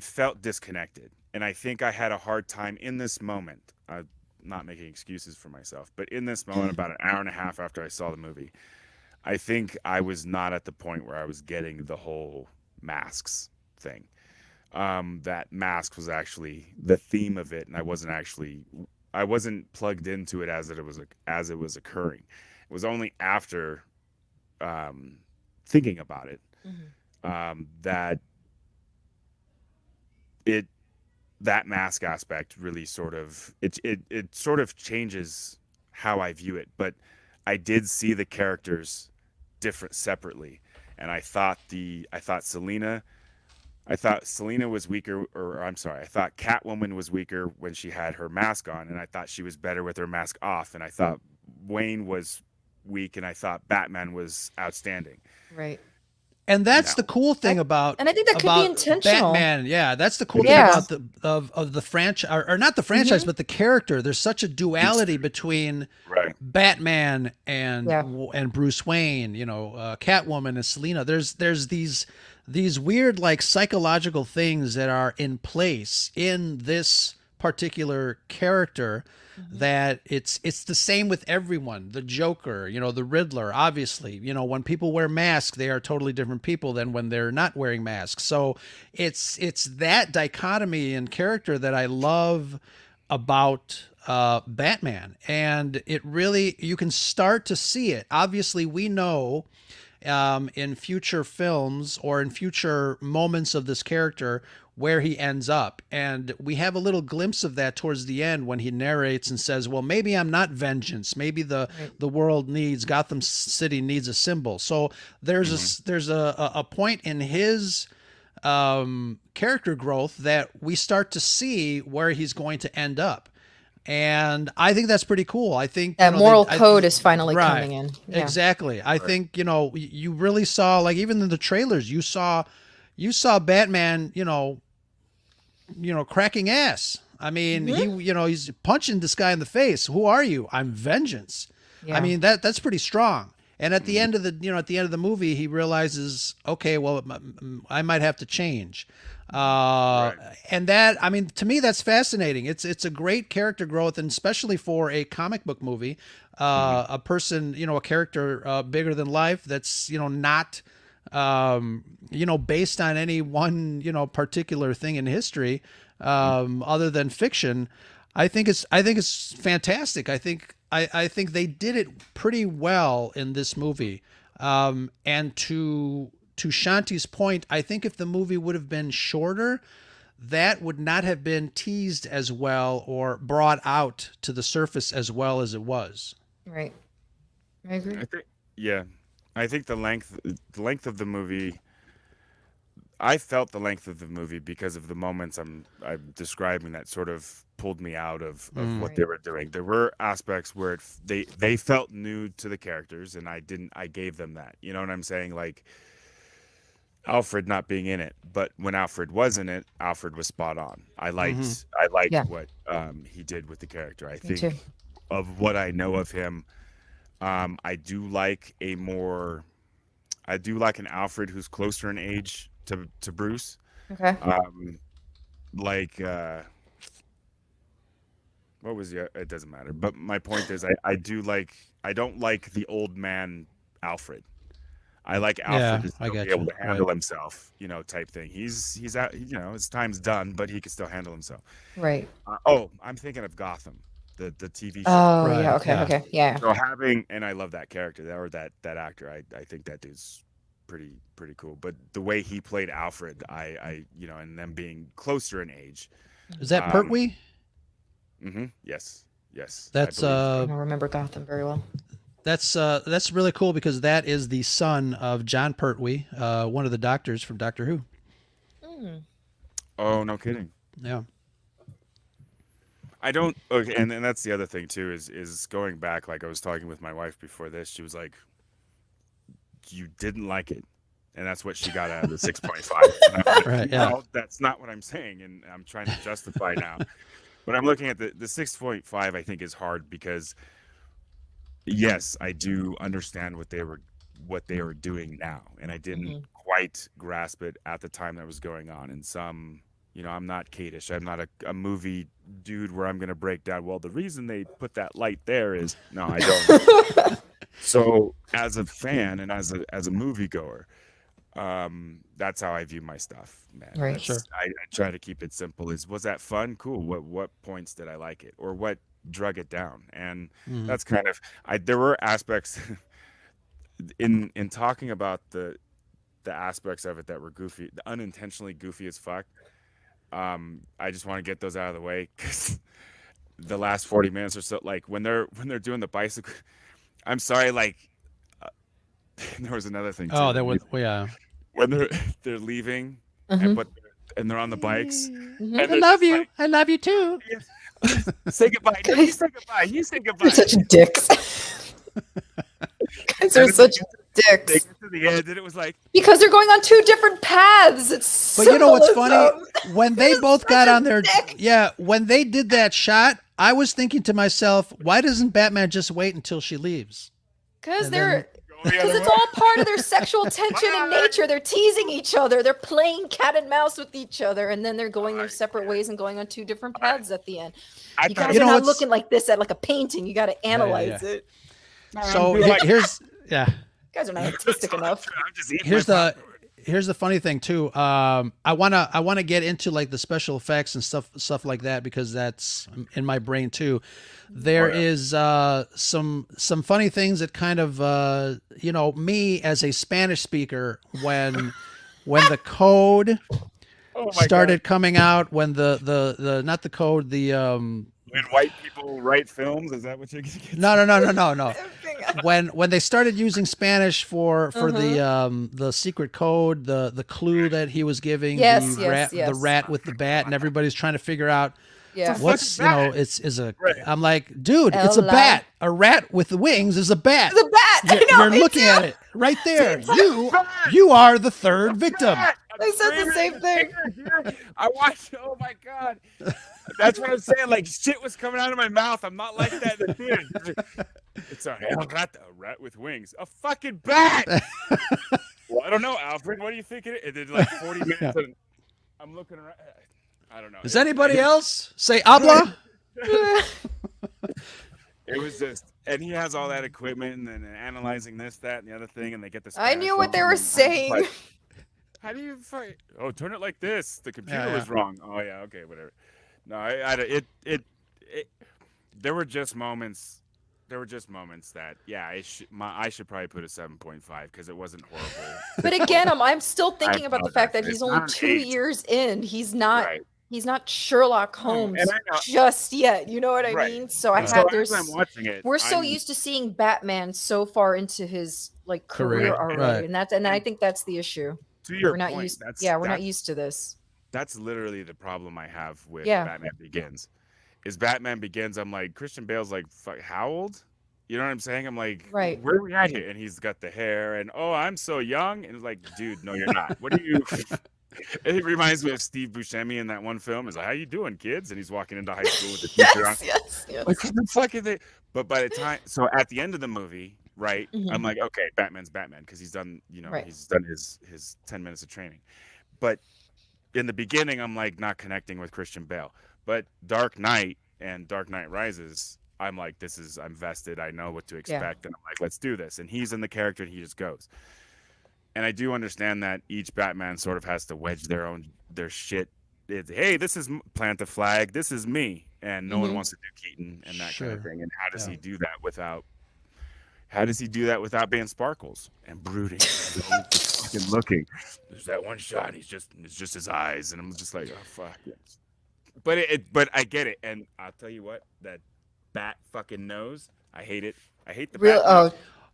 felt disconnected. And I think I had a hard time in this moment. I'm not making excuses for myself, but in this moment, about an hour and a half after I saw the movie, I think I was not at the point where I was getting the whole masks thing. That mask was actually the theme of it, and I wasn't plugged into it as it was occurring. It was only after thinking about it Mhm. that it that mask aspect really sort of it sort of changes how I view it. But I did see the characters different separately, and I thought Selena was weaker, or I'm sorry, I thought Catwoman was weaker when she had her mask on, and I thought she was better with her mask off, and I thought Wayne was weak, and I thought Batman was outstanding. Right. And that's No. the cool thing about, and I think that could be about intentional. Batman. Yeah, that's the cool Yeah. thing about of the franchise, or not the franchise, but the character. There's such a duality between Right. Batman and Yeah. and Bruce Wayne. You know, Catwoman and Selena. There's these weird like psychological things that are in place in this particular character. That it's the same with everyone. The Joker, you know, the Riddler, obviously, you know, when people wear masks, they are totally different people than when they're not wearing masks. So it's that dichotomy in character that I love about Batman. And it really, you can start to see it. Obviously, we know in future films or in future moments of this character where he ends up. And we have a little glimpse of that towards the end when he narrates and says, well, maybe I'm not vengeance. Maybe the world needs, Gotham City needs a symbol. So there's a point in his character growth that we start to see where he's going to end up. And I think that's pretty cool. I think That moral code is finally right, coming in. Yeah. Exactly. I think, you know, you really saw, like, even in the trailers, you saw Batman, you know, cracking ass. I mean, he's punching this guy in the face. Who are you? I'm vengeance. Yeah. I mean, that's pretty strong. And at the end of the movie, he realizes, okay, well, I might have to change. And that, I mean, to me, that's fascinating. It's a great character growth, and especially for a comic book movie, a person, you know, a character bigger than life that's, you know, not, you know, based on any one, you know, particular thing in history, other than fiction. I think it's fantastic. I think they did it pretty well in this movie. And to Shanti's point, I think if the movie would have been shorter, that would not have been teased as well or brought out to the surface as well as it was. Right. I agree. I think the length of the movie. I felt the length of the movie because of the moments I'm describing that sort of pulled me out of what they were doing. There were aspects where they felt new to the characters, and I gave them that. You know what I'm saying? Like Alfred not being in it, but when Alfred was in it, Alfred was spot on. I liked what he did with the character. I think of what I know of him, I do like an Alfred who's closer in age to Bruce. Okay. What was it doesn't matter. But my point is I don't like the old man Alfred. I like Alfred to still be able to handle himself, you know, type thing. He's out, you know, his time's done, but he can still handle himself. Right. I'm thinking of Gotham, the TV show. Oh, right. Yeah. Okay. Yeah. So and I love that character, that actor. I think that dude's pretty cool. But the way he played Alfred, I you know, and them being closer in age. Is that Pertwee? Mm-hmm. Yes. That's I don't remember Gotham very well. That's really cool because that is the son of John Pertwee, one of the doctors from Doctor Who. Oh, no kidding. Yeah. I don't. Okay, and that's the other thing too is going back. Like I was talking with my wife before this, she was like, "You didn't like it," and that's what she got out of the 6.5. Right. Yeah. No, that's not what I'm saying, and I'm trying to justify now. But I'm looking at the 6.5. I think is hard because. Yes, I do understand what they were doing now, and I didn't quite grasp it at the time that was going on. And some, you know, I'm not Kadish. I'm not a movie dude where I'm going to break down. Well, the reason they put that light there is no, I don't. So, as a fan and as a moviegoer, that's how I view my stuff, man. Right. Sure. I try to keep it simple. Was that fun? Cool. What points did I like it, or what drug it down? And that's kind of there were aspects in talking about the aspects of it that were goofy, unintentionally goofy as fuck. I just want to get those out of the way because the last 40 minutes or so, like when they're doing the bicycle, I'm sorry, like there was another thing too. Oh, there was yeah. When they're leaving, and they're on the bikes. Mhm. And I love you. Like, I love you too. Say goodbye. No, you say goodbye. You say goodbye. You're such dicks. Guys are such dicks. They get to the end, and it was like Because they're going on two different paths. It's But you know what's symbolism. funny? When they both got on their when they did that shot, I was thinking to myself, why doesn't Batman just wait until she leaves? Because And it's all part of their sexual tension and nature. They're teasing each other. They're playing cat and mouse with each other, and then they're going their separate ways and going on two different paths at the end. You guys are not looking like this at like a painting. You got to analyze it. So here's You guys are not artistic enough. Here's the funny thing too. I wanna get into like the special effects and stuff like that because that's in my brain too. There is some funny things that kind of me as a Spanish speaker when the code started coming out, when the not the code, when white people write films, is that what you're getting? No. When they started using Spanish for the secret code, the clue that he was giving, the rat with the bat, and everybody's trying to figure out what's I'm like, dude, it's a bat. A rat with the wings is a bat. It's a bat. You're looking at it right there. You are the third victim. They said the same thing. I watched. Oh my god, that's what I'm saying. Like shit was coming out of my mouth. I'm not like that in the theater. It's a rat with wings. A fucking bat. Well, I don't know, Alfred. What do you think it is? It did like 40 minutes. And I'm looking around. I don't know. Does anybody else say habla? It was just, and he has all that equipment and then analyzing this, that, and the other thing, and they get this. I knew what they were saying. Like, how do you fight? Oh, turn it like this. The computer was wrong. Oh yeah, okay, whatever. No, there were just moments. There were just moments that I should probably put a 7.5 because it wasn't horrible. But again, I'm still thinking about the fact that he's only 2 years in. He's not. Right. He's not Sherlock Holmes just yet. You know what I mean? So I'm watching it. We're so used to seeing Batman so far into his like career already, and I think that's the issue. To your we're not point, used. We're not used to this. That's literally the problem I have with Batman Begins. Is Batman Begins? I'm like, Christian Bale's like, fuck, how old? You know what I'm saying? I'm like, where are we at here? And he's got the hair, and I'm so young. And it's like, dude, no, you're not. What are you? It reminds me of Steve Buscemi in that one film. He's like, how you doing, kids? And he's walking into high school with the teacher on. Yes. Like, what the fuck is they? But by the time, so at the end of the movie, right? Mm-hmm. I'm like, okay, Batman's Batman because he's done, he's done his 10 minutes of training. But in the beginning, I'm like not connecting with Christian Bale. But Dark Knight and Dark Knight Rises, I'm like, I'm vested. I know what to expect. And I'm like, let's do this. And he's in the character and he just goes. And I do understand that each Batman sort of has to wedge their shit. It's, hey, this is plant the flag. This is me. And no one wants to do Keaton and that kind of thing. And how does he do that without being Sparkles and brooding and fucking looking? There's that one shot. It's just his eyes. And I'm just like, oh, fuck. Yes. But I get it. And I'll tell you what, that bat fucking nose, I hate it. I hate the bat.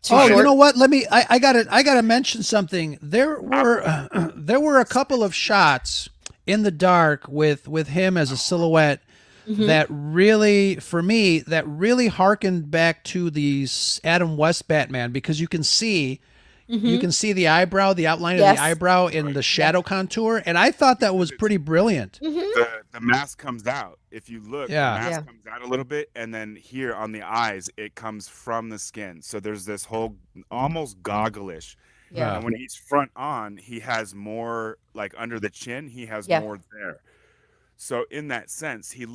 You know what? I gotta mention something. There were a couple of shots in the dark with him as a silhouette that really, for me, that really harkened back to the Adam West Batman because you can see the eyebrow, the outline of the eyebrow in the shadow contour, and I thought that was pretty brilliant. The mask comes out. If you look, the mask comes out a little bit, and then here on the eyes, it comes from the skin. So there's this whole almost goggle-ish. Yeah. And when he's front on, he has more, like under the chin, he has more there. So in that sense, they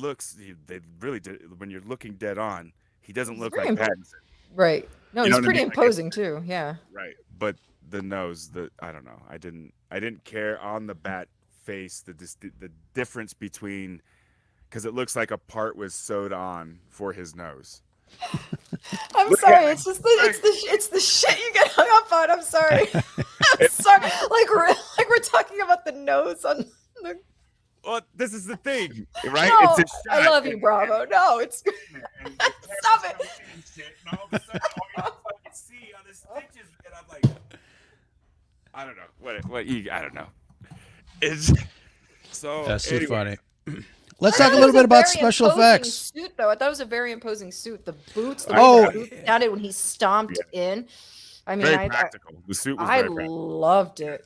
really did, when you're looking dead on, he doesn't look like Pattinson. Right. No, he's pretty imposing too. Yeah. Right. But the nose, I don't know. I didn't care on the bat face, the difference between, because it looks like a part was sewed on for his nose. I'm sorry. It's just it's the shit you get hung up on. I'm sorry. I'm sorry. Like we're talking about the nose on the. Well, this is the thing, right? No, It's a shot. I love you, Bravo. No, it's And stop it. and shit, and all of a sudden, all you fucking see are the stitches, and I'm like, I don't know I don't know. It's so. That's too anyway. funny. Let's I talk a thought it little was bit about very special imposing effects. Suit, though. I thought it was a very imposing suit. The boots, the way Oh. the boots sounded when he stomped in. I mean, Very practical. The suit was I very practical. loved it.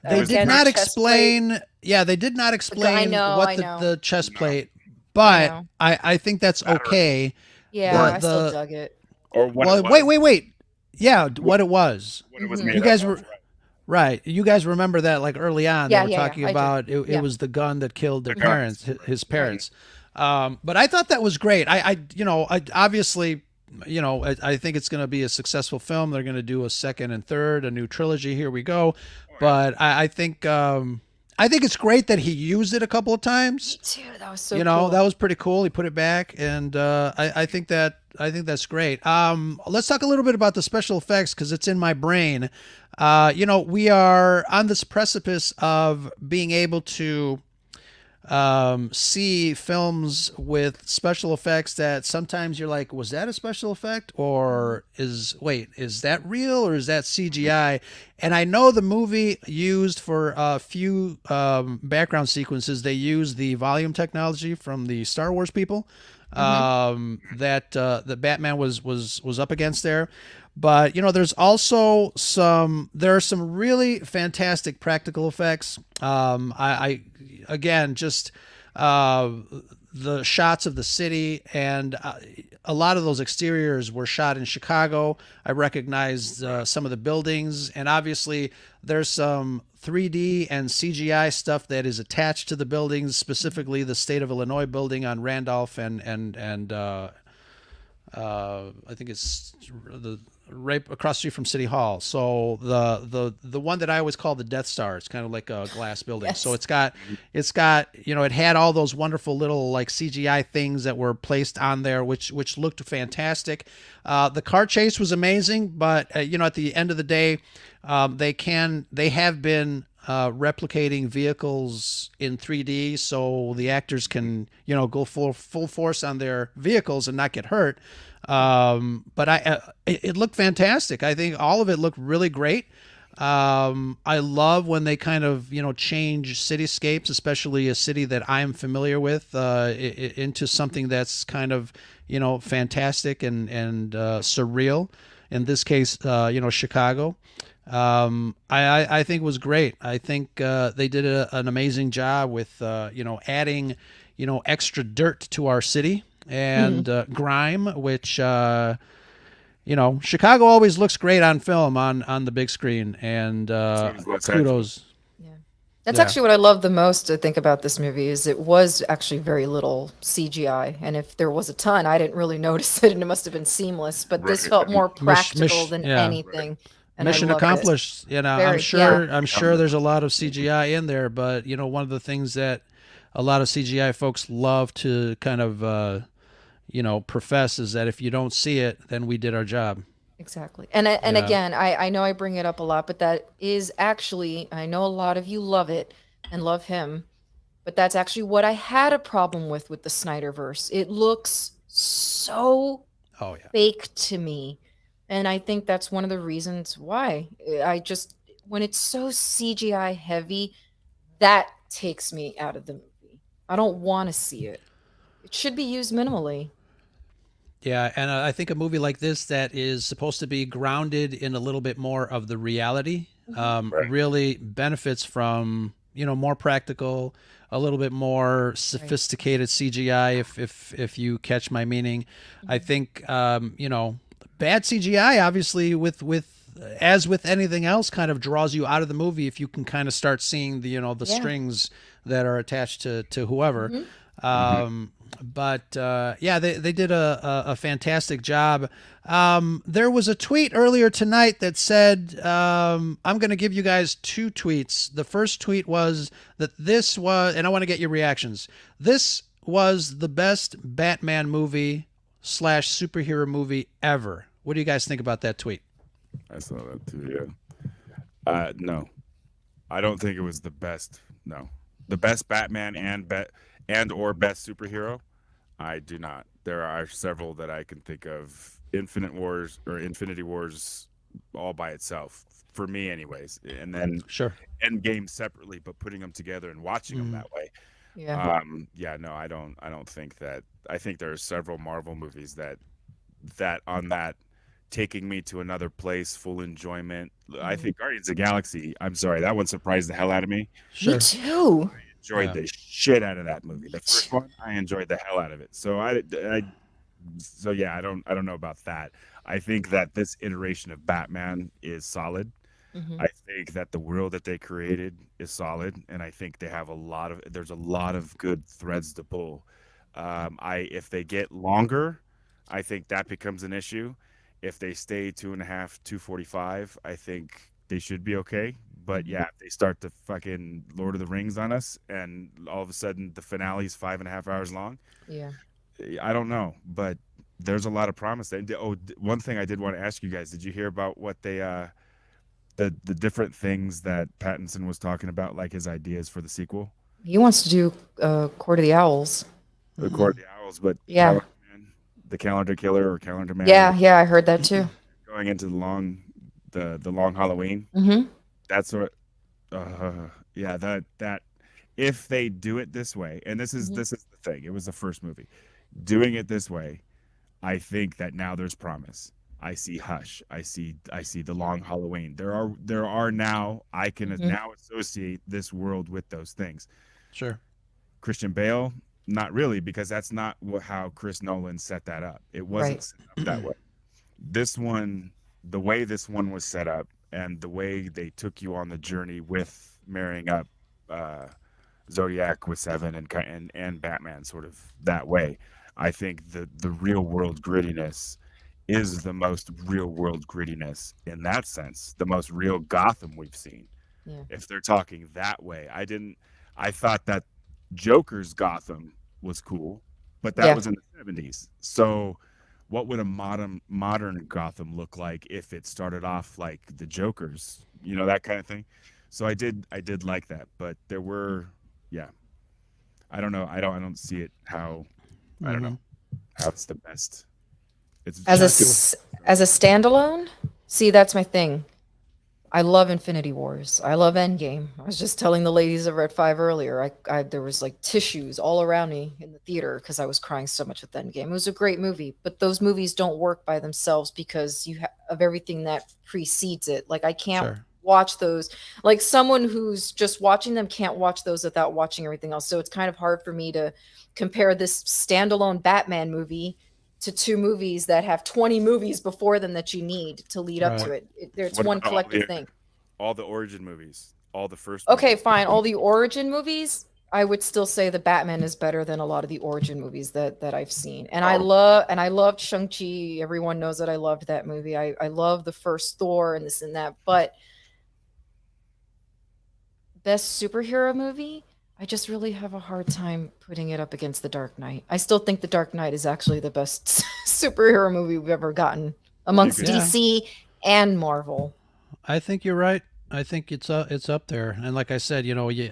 They did Again, not the chest plate. explain. Yeah, they did not explain I know. what the chest plate. But know. I think that's okay. Yeah, I the- still dug it. Or what? Well, it was, wait. Yeah, what it was. What it was Mhm. made You guys up were of, right. right. You guys remember that like early on Yeah, they were yeah, talking I do. about it Yeah. was the gun that killed their The gun. parents, his parents. But I thought that was great. I obviously, I think it's going to be a successful film. They're going to do a second and third, a new trilogy. Here we go. But I think it's great that he used it a couple of times. Me too. That was so That cool. was pretty cool. He put it back, and I think that's great. Let's talk a little bit about the special effects because it's in my brain. We are on this precipice of being able to see films with special effects that sometimes you're like, was that a special effect, or is that real, or is that CGI? And I know the movie used for a few background sequences, they used the volume technology from the Star Wars people that the Batman was up against there. But there are some really fantastic practical effects. I again just the shots of the city, and a lot of those exteriors were shot in Chicago. I recognized some of the buildings, and obviously there's some 3D and CGI stuff that is attached to the buildings, specifically the State of Illinois building on Randolph and I think it's right across the street from City Hall. So the one that I always call the Death Star, it's kind of like a glass building. Yes. So it's got it had all those wonderful little like CGI things that were placed on there, which looked fantastic. The car chase was amazing, but at the end of the day, they have been replicating vehicles in 3D, so the actors can go full force on their vehicles and not get hurt. But it looked fantastic. I think all of it looked really great. I love when they kind of change cityscapes, especially a city that I'm familiar with, into something that's kind of fantastic and surreal. In this case, Chicago. I think it was great. I think they did an amazing job with adding extra dirt to our city and grime, which Chicago always looks great on film on the big screen, and kudos. That's Yeah. actually what I love the most, I think, about this movie is it was actually very little CGI. And if there was a ton, I didn't really notice it, and it must have been seamless. But this felt more practical than anything. And I Mission loved it. accomplished. I'm Very, sure. yeah. I'm sure there's a lot of CGI in there, but one of the things that a lot of CGI folks love to kind of profess is that if you don't see it, then we did our job. Exactly. And again, I know I bring it up a lot, but that is actually, I know a lot of you love it and love him, but that's actually what I had a problem with the Snyderverse. It looks so fake to me. And I think that's one of the reasons why when it's so CGI heavy, that takes me out of the movie. I don't want to see it. It should be used minimally. Yeah, and I think a movie like this that is supposed to be grounded in a little bit more of the reality really benefits from more practical, a little bit more sophisticated CGI. If you catch my meaning, I think bad CGI obviously as with anything else kind of draws you out of the movie if you can kind of start seeing the strings that are attached to whoever. But they did a fantastic job. There was a tweet earlier tonight that said, I'm going to give you guys two tweets. The first tweet was that this was, and I want to get your reactions. This was the best Batman movie / superhero movie ever. What do you guys think about that tweet? I saw that too. Yeah. No, I don't think it was the best. No. the best Batman and or best superhero. I do not. There are several that I can think of. Infinity Wars all by itself for me anyways, and then Sure. Endgame separately, but putting them together and watching them that way. Yeah. No, I don't think that. I think there are several Marvel movies that on that taking me to another place, full enjoyment. I think Guardians of the Galaxy, I'm sorry, that one surprised the hell out of me. Sure. Me too. Enjoyed the shit out of that movie. The first one, I enjoyed the hell out of it. So I don't know about that. I think that this iteration of Batman is solid. I think that the world that they created is solid, and I think they have there's a lot of good threads to pull. If they get longer, I think that becomes an issue. If they stay 2.5, 2:45, I think they should be okay. But yeah, if they start to fucking Lord of the Rings on us, and all of a sudden the finale is 5.5 hours long, Yeah. I don't know. But there's a lot of promise. One thing I did want to ask you guys: did you hear about what they the different things that Pattinson was talking about, like his ideas for the sequel? He wants to do Court of the Owls. The Court of the Owls, but Yeah. Calendar Man, the Calendar Killer or Calendar Man. Yeah, I heard that too. Going into the long Halloween. Mm-hmm. That's what. That if they do it this way, and this is the thing. It was the first movie. Doing it this way, I think that now there's promise. I see Hush. I see the long Halloween. There are now I can now associate this world with those things. Sure. Christian Bale, not really, because that's not how Chris Nolan set that up. It wasn't set up that way. This one, the way this one was set up, and the way they took you on the journey with marrying up Zodiac with Seven and Batman, sort of that way. I think the real world grittiness is the most real world grittiness in that sense, the most real Gotham we've seen. Yeah. If they're talking that way, I thought that Joker's Gotham was cool, but that was in the 70s. So what would a modern Gotham look like if it started off like the Joker's, that kind of thing? So I did like that, but there were, I don't know. I don't see it how, I don't know how it's the best. It's As a standalone, see, that's my thing. I love Infinity Wars. I love Endgame. I was just telling the ladies of Red 5 earlier. There was like tissues all around me in the theater because I was crying so much with Endgame. It was a great movie, but those movies don't work by themselves because of everything that precedes it. Like I can't watch those. Like someone who's just watching them can't watch those without watching everything else. So it's kind of hard for me to compare this standalone Batman movie to two movies that have 20 movies before them that you need to lead up to it. It's one collective thing. All the origin movies, all the first. Okay, fine. All the origin movies, I would still say the Batman is better than a lot of the origin movies that I've seen. And I loved Shang-Chi. Everyone knows that I loved that movie. I love the first Thor and this and that. But best superhero movie, I just really have a hard time putting it up against The Dark Knight. I still think The Dark Knight is actually the best superhero movie we've ever gotten amongst DC and Marvel. I think you're right. I think it's up there. And like I said,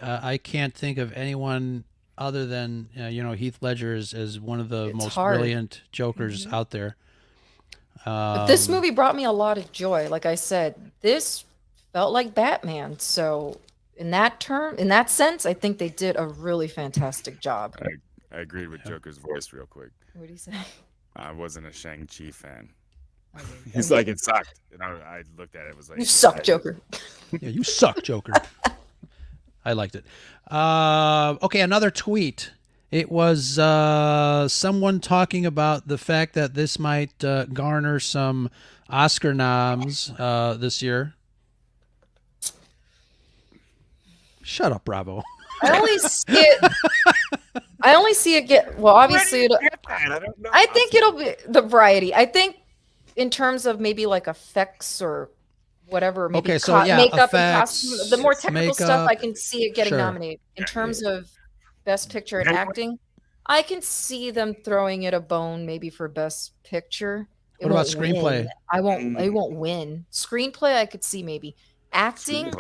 I can't think of anyone other than Heath Ledger as one of the most brilliant Jokers out there. But this movie brought me a lot of joy. Like I said, this felt like Batman. So in that sense, I think they did a really fantastic job. I agreed with Joker's voice real quick. What do you say? I wasn't a Shang-Chi fan. He's like, it sucked. And I looked at it, was like, you suck, Joker. Yeah, you suck, Joker. I liked it. Okay, another tweet. It was someone talking about the fact that this might garner some Oscar noms this year. Shut up, Bravo. I only see it get. Well, obviously, I think it'll be the variety. I think in terms of maybe like effects or whatever, maybe makeup effects, and costume, the more technical stuff, I can see it getting nominated. In terms of best picture and acting, I can see them throwing it a bone maybe for best picture. What about screenplay? I won't win. Screenplay, I could see maybe. Acting.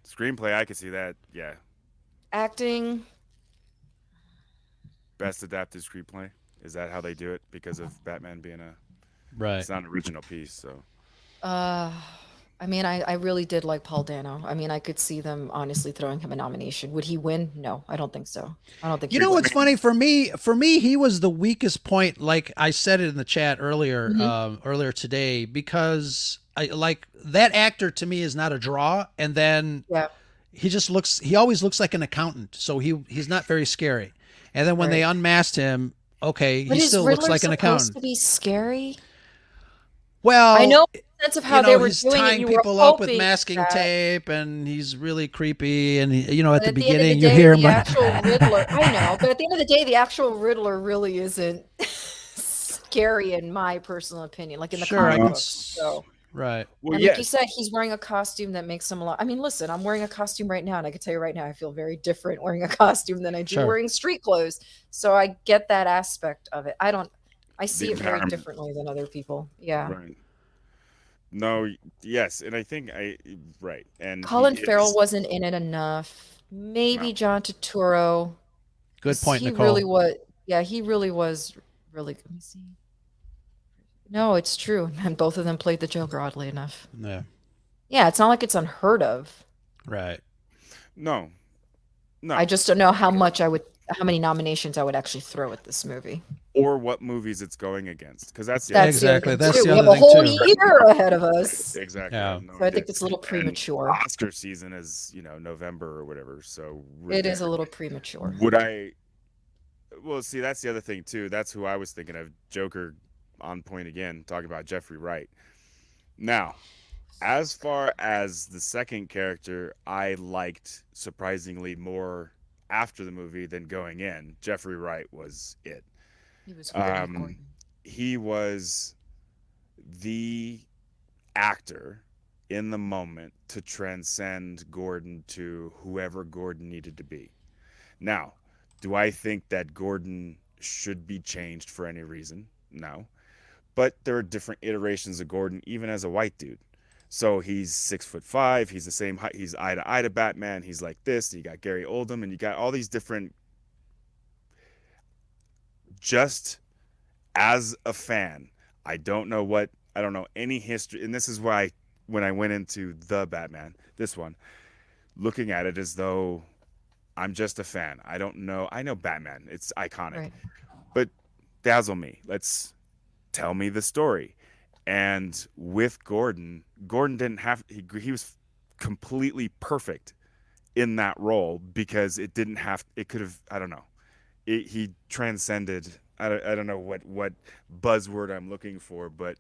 Screenplay, I could see that. Yeah. Acting. Best adapted screenplay. Is that how they do it? Because of Batman being Right. it's not an original piece, so. I mean, I really did like Paul Dano. I mean, I could see them honestly throwing him a nomination. Would he win? No, I don't think so. I don't think You he know would. what's funny for me? For me, he was the weakest point. Like I said it in the chat earlier, earlier today, because I like that actor to me is not a draw, and then Yeah. he always looks like an accountant, so he's not very scary. And then when they unmasked him, okay, But he is still looks Riddler like an supposed accountant. to be scary? Well, I know in the sense of how you know, they were he's doing it. tying You people were up with hoping masking that, tape, and he's really creepy. And you know, at but the at the end of the beginning, you day, hear him. the actual Riddler. I know, but at the end of the day, the actual Riddler really isn't scary in my personal opinion. Like in the Sure, I comic can. books. So. Right. Well, And like you yes. said, he's wearing a costume that makes him a lot. I mean, listen, I'm wearing a costume right now, and I can tell you right now, I feel very different wearing a costume than I do Sure. wearing street clothes. So I get that aspect of it. I see it very empowerment. differently than other people. Yeah. Right. No, yes, and I think right. And Colin he Farrell is- wasn't in it enough. Maybe No. John Turturro. Good point, He Nicole. really was. Yeah, he really was really. Let me see. No, it's true, and both of them played the Joker. Oddly enough. Yeah. Yeah, it's not like it's unheard of. Right. No. I just don't know how many nominations I would actually throw at this movie. Or what movies it's going against, because that's the That's Exactly, the other that's thing, the too. We other have a thing, whole too. year ahead of us. exactly. Yeah. No So I think idea. it's a little And premature. Oscar season is November or whatever, so It is a little premature. Would I? Well, see, that's the other thing too. That's who I was thinking of. Joker, on point again, talking about Jeffrey Wright. Now, as far as the second character, I liked surprisingly more after the movie than going in. Jeffrey Wright was it. He was really Gordon. He was the actor in the moment to transcend Gordon to whoever Gordon needed to be. Now, do I think that Gordon should be changed for any reason? No. But there are different iterations of Gordon, even as a white dude. So he's 6'5", he's the same height, he's eye to eye to Batman, he's like this, you got Gary Oldman, and you got all these different. Just as a fan, I don't know any history, and this is why when I went into the Batman, this one, looking at it as though I'm just a fan. I don't know. I know Batman. It's iconic. Right. But dazzle me. Let's tell me the story. And with Gordon didn't have he was completely perfect in that role because it could have, I don't know. He transcended, I don't know what buzzword I'm looking for, but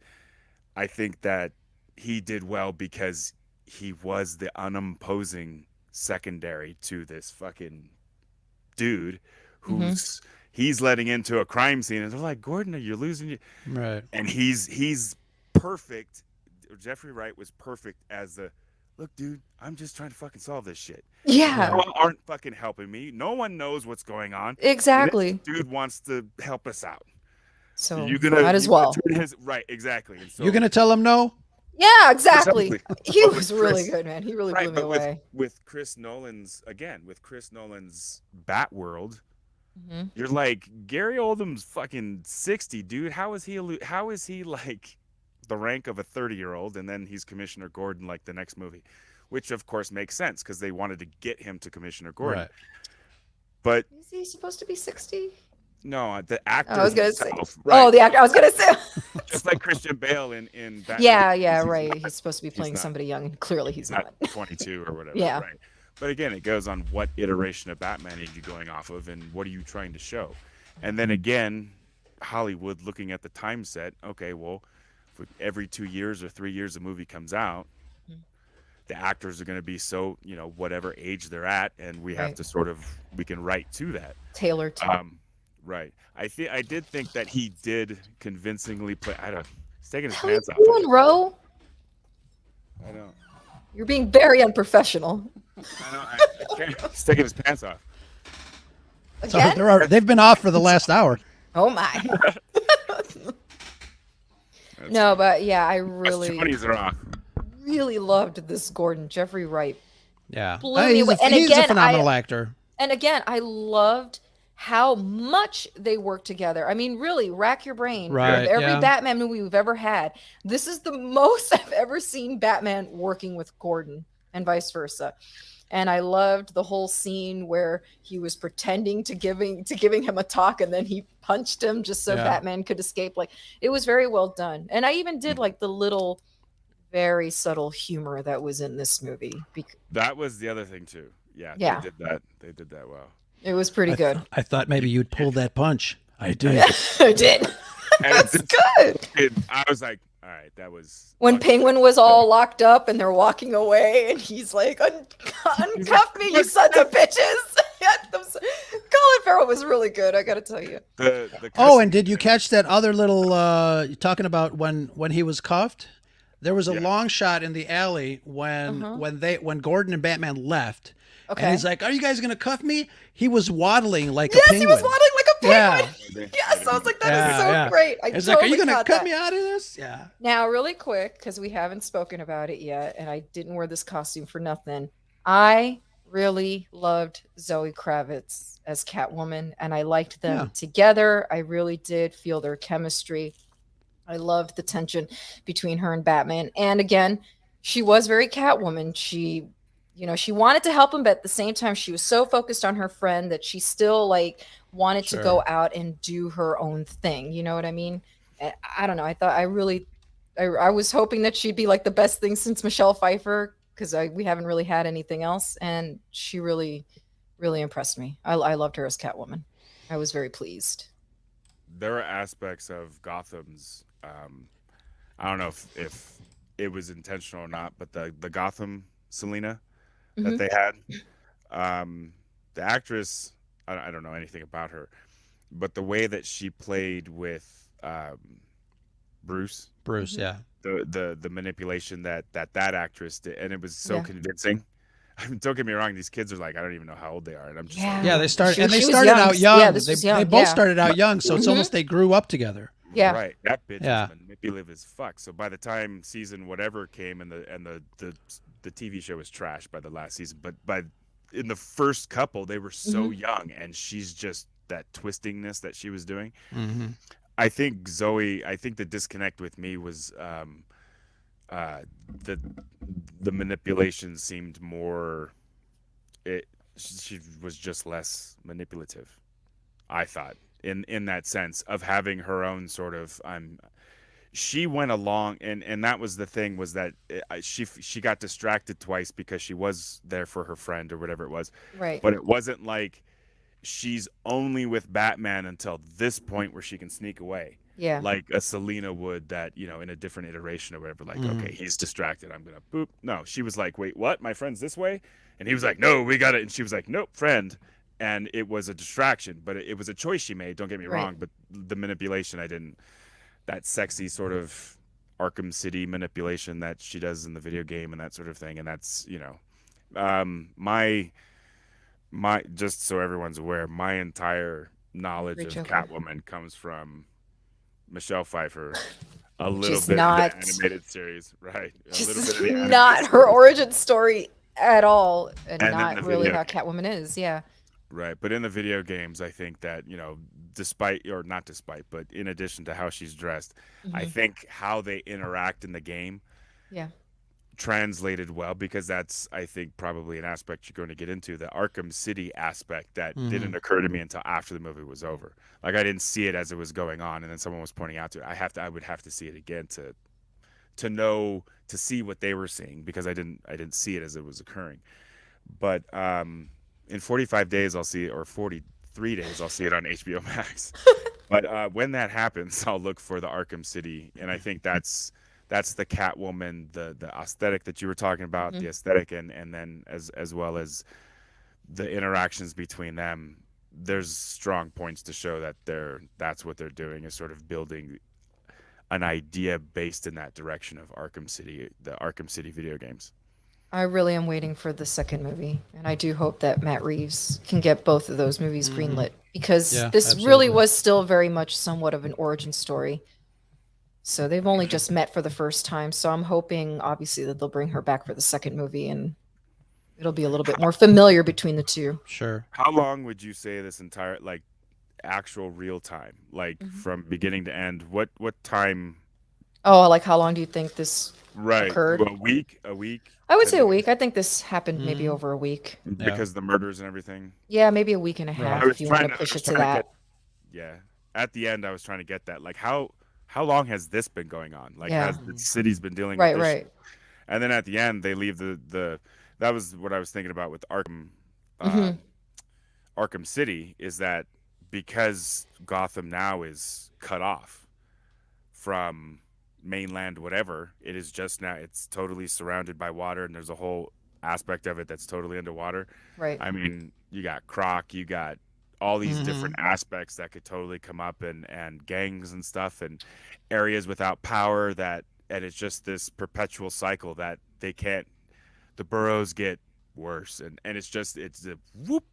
I think that he did well because he was the unimposing secondary to this fucking dude who's he's letting into a crime scene, and they're like, Gordon, you're losing you. Right. And he's perfect. Jeffrey Wright was perfect as the, look, dude, I'm just trying to fucking solve this shit. Yeah. People aren't fucking helping me. No one knows what's going on. Exactly. This dude wants to help us out. So Might as well. Right, exactly. And so, You're gonna tell him no? Yeah, exactly. Exactly. He But was with really Chris- good, man. He really right, blew me but away. with Chris Nolan's Bat World, Mhm. you're like, Gary Oldman's fucking 60, dude. How is he like the rank of a 30-year-old, and then he's Commissioner Gordon like the next movie, which of course makes sense because they wanted to get him to Commissioner Gordon. Right. But Is he supposed to be 60? no, the actor. I was gonna say. Right. Oh, the actor. I was gonna say. Just like Christian Bale in Batman. Yeah, right. He's supposed to be playing not. somebody young, and clearly he's not. 22 or whatever. Yeah. Right. But again, it goes on what iteration of Batman are you going off of, and what are you trying to show? And then again, Hollywood looking at the time set. Okay, well, for every 2 years or 3 years a movie comes out, the actors are going to be so, whatever age they're at, and we have Right. to we can write to that. Taylor to. Right. I did think that he did convincingly play. He's taking his What are you pants off. doing, Ro? I know. You're being very unprofessional. I can't. He's taking his pants off. So Again? they've been off for the last hour. Oh my. No, but yeah, I really, 20s are off. really loved this Gordon. Jeffrey Wright Yeah. blew me He's away. And he's again, a phenomenal actor. And again, I loved how much they work together. I mean, really, rack your brain. Right, Of every yeah. Batman movie we've ever had, this is the most I've ever seen Batman working with Gordon and vice versa. And I loved the whole scene where he was pretending to giving him a talk, and then he punched him just so Yeah. Batman could escape. Like, it was very well done. And I even did like the little very subtle humor that was in this movie. That was the other thing too. Yeah, Yeah. they did that. They did that well. It was pretty good. I thought maybe you'd pull that punch. I did. I did. That's good. I was like, all right, that was When Penguin was all locked up and they're walking away, and he's like, "Uncuff me, you sons of bitches!" Colin Farrell was really good, I gotta tell you. And did you catch that other little talking about when he was cuffed? There was a long shot in the alley when Gordon and Batman left. Okay. And he's like, "Are you guys gonna cuff me?" He was waddling like a Yes, penguin. he was waddling like a penguin. Yeah. Yes, I was like, that is so great. He's totally like, "Are you gonna caught cut that. me out of this?" Yeah. Now, really quick, because we haven't spoken about it yet, and I didn't wear this costume for nothing. I really loved Zoe Kravitz as Catwoman, and I liked them together. I really did feel their chemistry. I loved the tension between her and Batman. And again, she was very Catwoman. She wanted to help him, but at the same time, she was so focused on her friend that she still like wanted to go out and do her own thing. You know what I mean? I don't know. I was hoping that she'd be like the best thing since Michelle Pfeiffer, because we haven't really had anything else. And she really, really impressed me. I loved her as Catwoman. I was very pleased. There are aspects of Gotham's, I don't know if it was intentional or not, but the Gotham Selina that they had, the actress, I don't know anything about her, but the way that she played with Bruce, yeah. The manipulation that actress did, and it was so convincing. I mean, don't get me wrong; these kids are like, I don't even know how old they are, and I'm just they started young. out young. Yeah, this was young. They both started out young, so it's almost they grew up together. Yeah, right. That bitch was manipulative as fuck. So by the time season whatever came, and the TV show was trash by the last season, but in the first couple, they were so young, and she's just that twistingness that she was doing. I think Zoe. I think the disconnect with me was the manipulation seemed more. She was just less manipulative, I thought, in that sense of having her own sort of. She went along, and that was the thing, was that she got distracted twice because she was there for her friend or whatever it was. Right. But it wasn't like she's only with Batman until this point where she can sneak away. Yeah. Like a Selina would, that, in a different iteration or whatever, like, okay, he's distracted, I'm going to boop. No, she was like, wait, what? My friend's this way? And he was like, no, we got it. And she was like, nope, friend. And it was a distraction, but it was a choice she made. Don't get me wrong. But the manipulation, that sexy sort of Arkham City manipulation that she does in the video game and that sort of thing. And that's, my just so everyone's aware, my entire knowledge of Catwoman comes from Michelle Pfeiffer, a little bit of the animated series, right? This is not her origin story at all, and not really how Catwoman is. Yeah. Right, but in the video games, I think that, but in addition to how she's dressed, I think how they interact in the game, translated well, because that's, I think, probably an aspect you're going to get into, the Arkham City aspect that didn't occur to me until after the movie was over. Like, I didn't see it as it was going on, and then someone was pointing out to it. I would have to see it again to see what they were seeing, because I didn't see it as it was occurring. But in 45 days I'll see it, or 43 days I'll see it on HBO Max. But when that happens, I'll look for the Arkham City, and I think that's the Catwoman, the aesthetic that you were talking about, the aesthetic, and then as well as the interactions between them. There's strong points to show that that's what they're doing, is sort of building an idea based in that direction of Arkham City, the Arkham City video games. I really am waiting for the second movie, and I do hope that Matt Reeves can get both of those movies greenlit, because this really was still very much somewhat of an origin story. So they've only just met for the first time, so I'm hoping, obviously, that they'll bring her back for the second movie, and it'll be a little bit more familiar between the two. Sure. How long would you say this entire like actual real time, like Mm-hmm. from beginning to end? What time? Oh, like how long do you think this Right, occurred? a week, a week. I would 10 say a days? week. I think this happened maybe Mhm. over a week. Because of the murders and everything. Yeah, maybe a week and a Right. half I was if you want trying to to- I push was it to trying to that. Yeah, at the end, I was trying to get that. Like, how long has this been going on? Like, Yeah. has the city's been dealing Right, with this? right. And then at the end, they leave the. That was what I was thinking about with Arkham. Mhm. Arkham City is that because Gotham now is cut off from mainland, whatever it is, just now it's totally surrounded by water, and there's a whole aspect of it that's totally underwater. Right. I mean, you got Croc, you got all these Mhm. different aspects that could totally come up, and gangs and stuff, and areas without power and it's just this perpetual cycle that they can't. The boroughs get worse, and it's a whoop.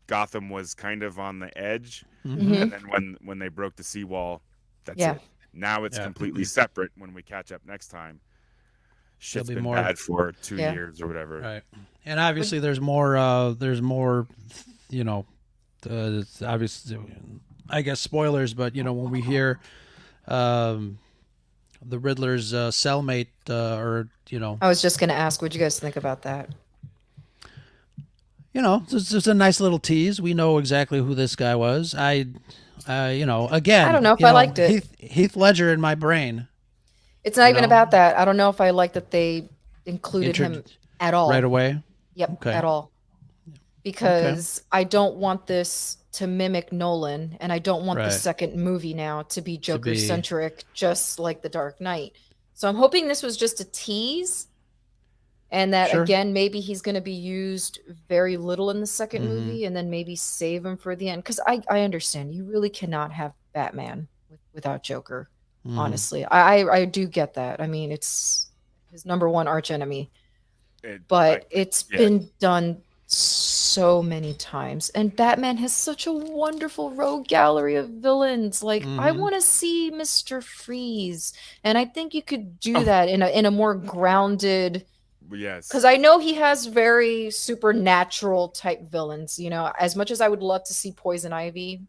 Gotham was kind of on the edge, Mhm. and then when they broke the seawall, that's Yeah. it. Now it's Yeah. completely separate. When we catch up next time, shit's be been more- bad for 2 Yeah. years or whatever. Right. And obviously there's more, you know, it's obviously, I guess spoilers, but you know, when we hear, the Riddler's, cellmate, or, you know, I was just going to ask, what you guys think about that? it's just a nice little tease. We know exactly who this guy was. Again, I don't know if I liked it. Heath Ledger in my brain It's not You even know? about that. I don't know if I like that they included him Intro- at all. right away. Yep, Okay. at all. Because I don't want this to mimic Nolan, and I don't want the Right. second movie now to be be- Joker centric, just like The Dark Knight. So I'm hoping this was just a tease, and that Sure. again, maybe he's going to be used very little in the 2nd Mhm. movie, and then maybe save him for the end. Because I understand you really cannot have Batman without Joker. Mhm. Honestly, I do get that. I mean, it's his number one arch enemy, but it's yeah. been done so many times, and Batman has such a wonderful rogue gallery of villains. Like, I Mhm. want to see Mr. Freeze, and I think you could do that in a more grounded. Yes. Because I know he has very supernatural type villains. You know, as much as I would love to see Poison Ivy,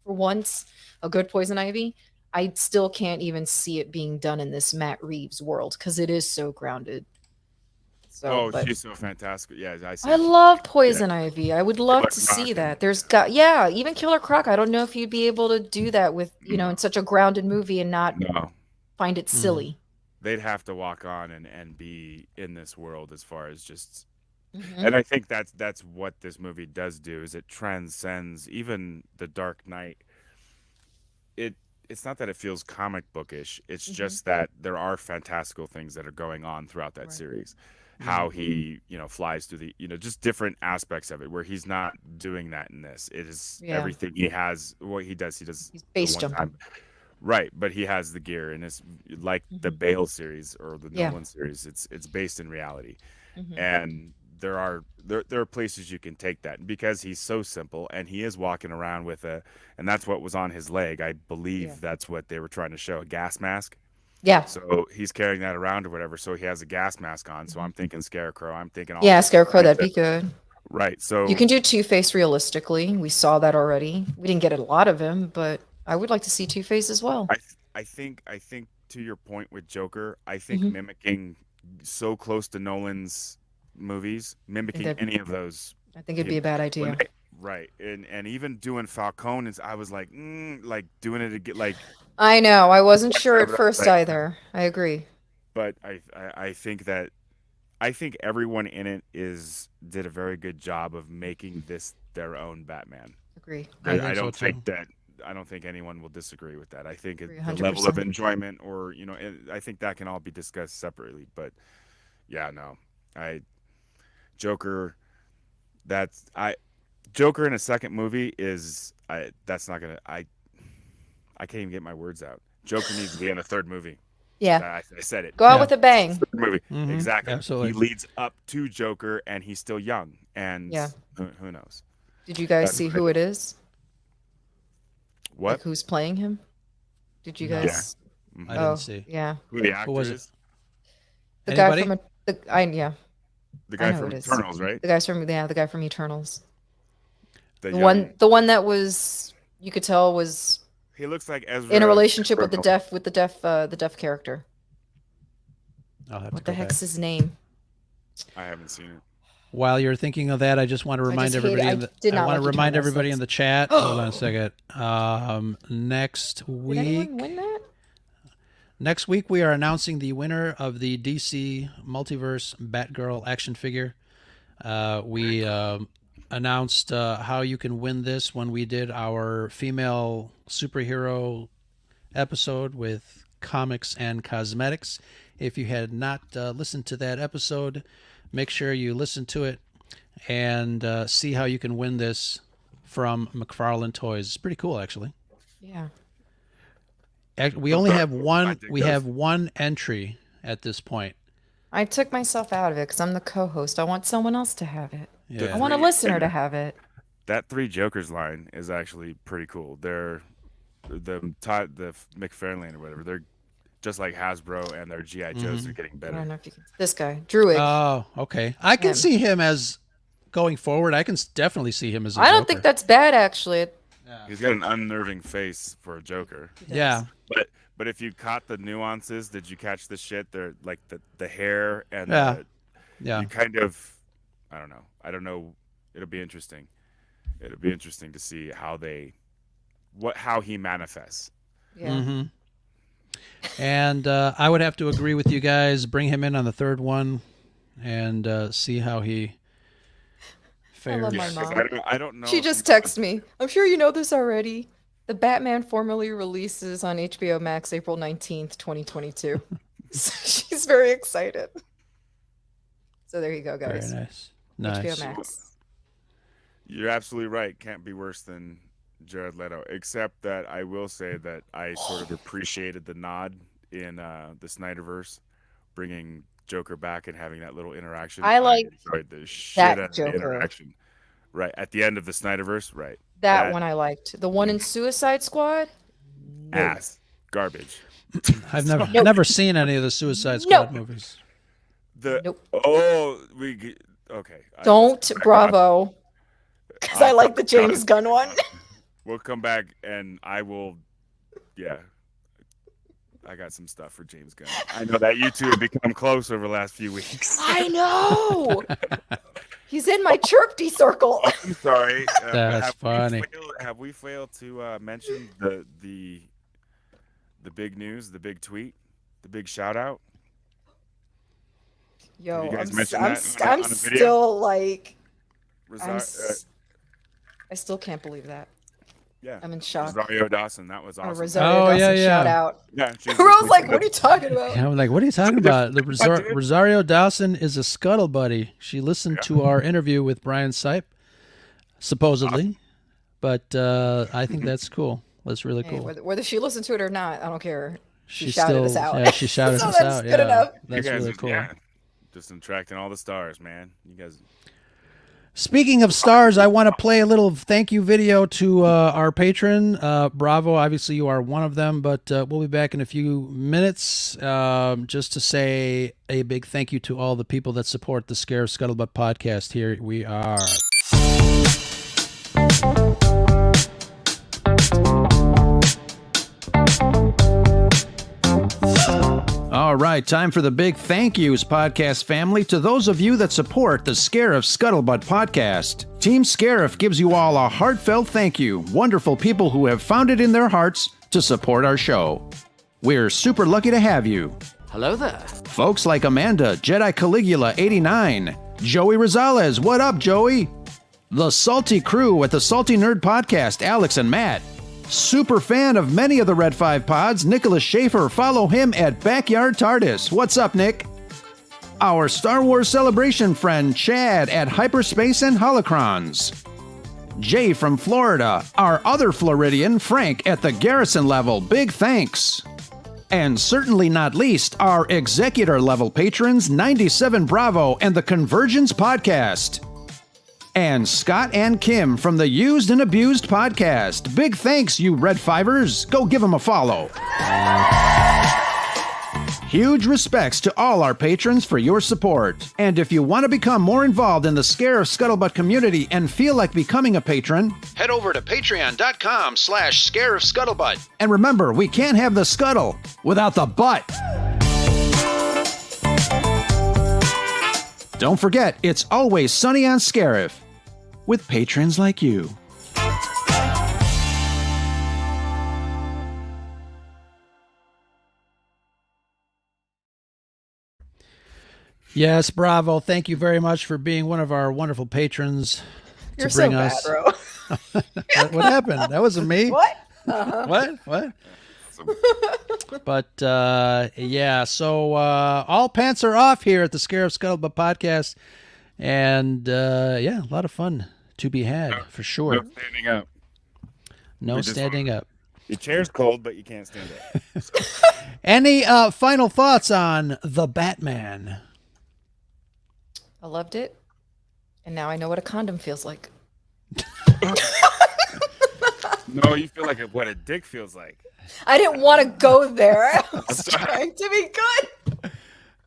for once, a good Poison Ivy, I still can't even see it being done in this Matt Reeves world because it is so grounded. So, but she's so fantastic. Yeah, I see. I love Poison Ivy. I would love to see that. Even Killer Croc. I don't know if you'd be able to do that with, in such a grounded movie and not No, find it silly. they'd have to walk on and be in this world as far as just. Mhm. And I think that's what this movie does do is it transcends even the Dark Knight. It's not that it feels comic bookish. It's just that there are fantastical things that are going on throughout that series. How he, flies through the, just different aspects of it where he's not doing that in this. It is everything he has. What he does He's the base one jumping. time. Right, but he has the gear, and it's like the Bale series or the Nolan series. It's based in reality, and there are places you can take that. And because he's so simple, and he is walking around with and that's what was on his leg. I believe that's what they were trying to show, a gas mask. Yeah. So he's carrying that around or whatever. So he has a gas mask on. So I'm thinking Scarecrow. I'm thinking all Scarecrow, that'd be good. Right. So You can do Two-Face realistically. We saw that already. We didn't get a lot of him, but I would like to see Two-Face as well. I think to your point with Joker, I think mimicking so close to Nolan's movies, mimicking any of those. I think it'd be a bad idea. Right. And even doing Falcone I was like doing it again, like. I know. I wasn't sure at first either. I agree. But I think everyone in it did a very good job of making this their own Batman. Agree. I don't think anyone will disagree with that. I think the 100%. level of enjoyment, or I think that can all be discussed separately. But yeah, no, Joker in a second movie that's not gonna. I can't even get my words out. Joker needs to be in a third movie. Yeah. I said it. Go out with a bang. Third movie. Mhm. Exactly. Absolutely. He leads up to Joker, and he's still young. And who knows? Did you guys see who it is? What? Like who's playing him? Did you guys? I didn't see. Yeah. Who the actor was it? is? The Anybody? guy from The I guy know from it is. Eternals, right? The guy from Eternals. The young- one that was, you could tell was He looks like Ezra. in a relationship with the Miller. deaf character. I'll have What to the go heck's back. his name? I haven't seen it. While you're thinking of that, I just want to remind just hate it. everybody. I Want like to remind Eternals. everybody in the chat. Hold on a second. Next Did week, anyone win that? next week we are announcing the winner of the DC Multiverse Batgirl action figure. We announced how you can win this when we did our female superhero episode with comics and cosmetics. If you had not listened to that episode, make sure you listen to it and see how you can win this from McFarlane Toys. It's pretty cool, actually. Yeah. We only have I one. think We that's- have one entry at this point. I took myself out of it because I'm the co-host. I want someone else to have it. Yeah. I want a listener to have it. That Three Jokers line is actually pretty cool. They're the McFarlane or whatever. They're just like Hasbro, and their GI Joes are getting I better. don't know if you can. This guy, Druid. Oh, okay. I can Him. see him as going forward. I can definitely see him as a I don't Joker. think that's bad, actually. He's got an unnerving face for a Joker. Yeah. But if you caught the nuances, did you catch the shit? They're like the hair and Yeah. the, Yeah. you kind of, I don't know. It'll be interesting. It'll be interesting to see how he manifests. Yeah. Mm-hmm. And I would have to agree with you guys. Bring him in on the third one, and see how he I love fares. my 'Cause mom. I don't know. She if just you- texted me. I'm sure you know this already. The Batman formally releases on HBO Max April 19th, 2022. So she's very excited. So there you go, Very guys. nice. HBO Nice. Max. You're absolutely right. Can't be worse than Jared Leto, except that I will say that I sort of appreciated the nod in the Snyderverse, bringing Joker back and having that little interaction. I like enjoyed the shit that out of the Joker. interaction. Right at the end of the Snyderverse, right? That one I liked. The one in Suicide Squad? Ass garbage. I've never seen any of the Suicide Squad movies. Nope. Okay. Don't, bravo. Because I like the James Gunn one. We'll come back and I will. Yeah. I got some stuff for James Gunn. I know that you two have become close over the last few weeks. I know. He's in my chirpty circle. I'm sorry. That's funny. Have we failed to mention the big news, the big tweet, the big shout out? Yo, You guys I'm mentioned that I'm on a video? still like, I still can't believe that. Yeah. I'm in shock. Rosario Dawson, that was On a awesome. Rosario Oh, Dawson yeah, yeah. shout out. Yeah, she's Rose like, what are you talking about? Yeah, I'm like, what are you talking about? The Rosario Dawson is a scuttle buddy. She listened to our interview with Brian Sipe, supposedly, but I think that's cool. That's really Hey, cool. whether she listened to it or not, I don't care. She She's shouted us still- out. Yeah, she shouted So us that's out. good Yeah, enough. that's You guys really are- cool. yeah, just attracting all the stars, man. You guys. Speaking of stars, I want to play a little thank you video to our patron, Bravo. Obviously, you are one of them, but we'll be back in a few minutes just to say a big thank you to all the people that support the Scarif Scuttlebutt podcast. Here we are. All right, time for the big thank yous, podcast family, to those of you that support the Scarif Scuttlebutt podcast. Team Scarif gives you all a heartfelt thank you, wonderful people who have found it in their hearts to support our show. We're super lucky to have you. Hello there. Folks like Amanda, Jedi Caligula 89, Joey Rosales, what up, Joey? The Salty Crew at the Salty Nerd Podcast, Alex and Matt. Super fan of many of the Red 5 pods, Nicholas Schaefer. Follow him at Backyard TARDIS. What's up, Nick? Our Star Wars Celebration friend, Chad at Hyperspace and Holocrons. Jay from Florida. Our other Floridian, Frank at the Garrison level. Big thanks. And certainly not least, our executor level patrons, 97 Bravo and the Convergence Podcast. And Scott and Kim from the Used and Abused Podcast. Big thanks, you Red Fivers. Go give them a follow. Huge respects to all our patrons for your support. And if you want to become more involved in the Scarif Scuttlebutt community and feel like becoming a patron, head over to patreon.com/scarifscuttlebutt. And remember, we can't have the scuttle without the butt. Don't forget, it's always sunny on Scarif with patrons like you. Yes, bravo. Thank you very much for being one of our wonderful patrons. You're to bring so us. bad, bro. What happened? That wasn't me. What? Uh-huh. What? But yeah, so all pants are off here at the Scarif Scuttlebutt podcast, and yeah, a lot of fun to be had for sure. No standing up. No standing up. Your chair's cold, but you can't stand up. Any final thoughts on The Batman? I loved it, and now I know what a condom feels like. No, you feel like what a dick feels like. I didn't want to go there. I was trying to be good.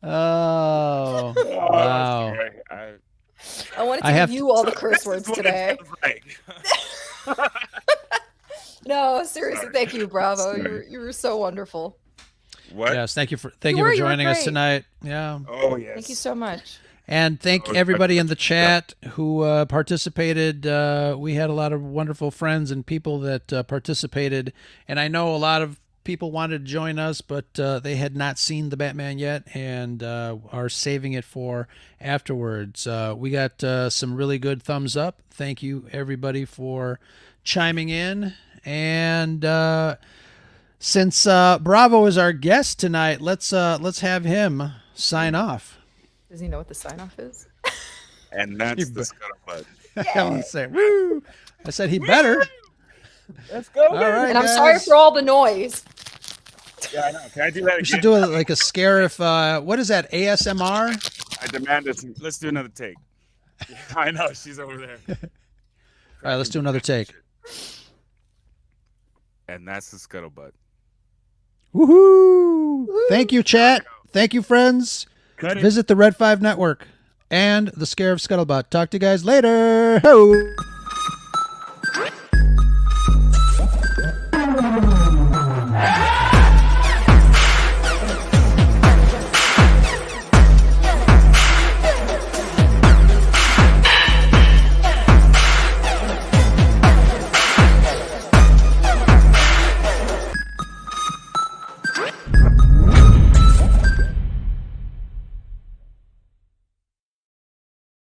Oh, wow. I wanted to give you all the curse words today. Right. No, seriously, thank you, Bravo. You were so wonderful. What? Yes, thank you for joining us tonight. Yeah. Oh yes. Thank you so much. And thank everybody in the chat who participated. We had a lot of wonderful friends and people that participated. And I know a lot of people wanted to join us, but they had not seen The Batman yet and are saving it for afterwards. We got some really good thumbs up. Thank you, everybody, for chiming in. And since Bravo is our guest tonight, let's have him sign off. Does he know what the sign-off is? And that's the scuttlebutt. I say, woo! I said he better. Let's go. All right, And I'm guys. sorry for all the noise. Yeah, I know. Can I do that again? We should do it like a Scarif. What is that? ASMR? I demand it. Let's do another take. Yeah, I know. She's over there. All right, let's do another take. And that's the scuttlebutt. Woohoo! Thank you, chat. Thank you, friends. Cut it. Visit the Red 5 Network and the Scarif Scuttlebutt. Talk to you guys later. Ho!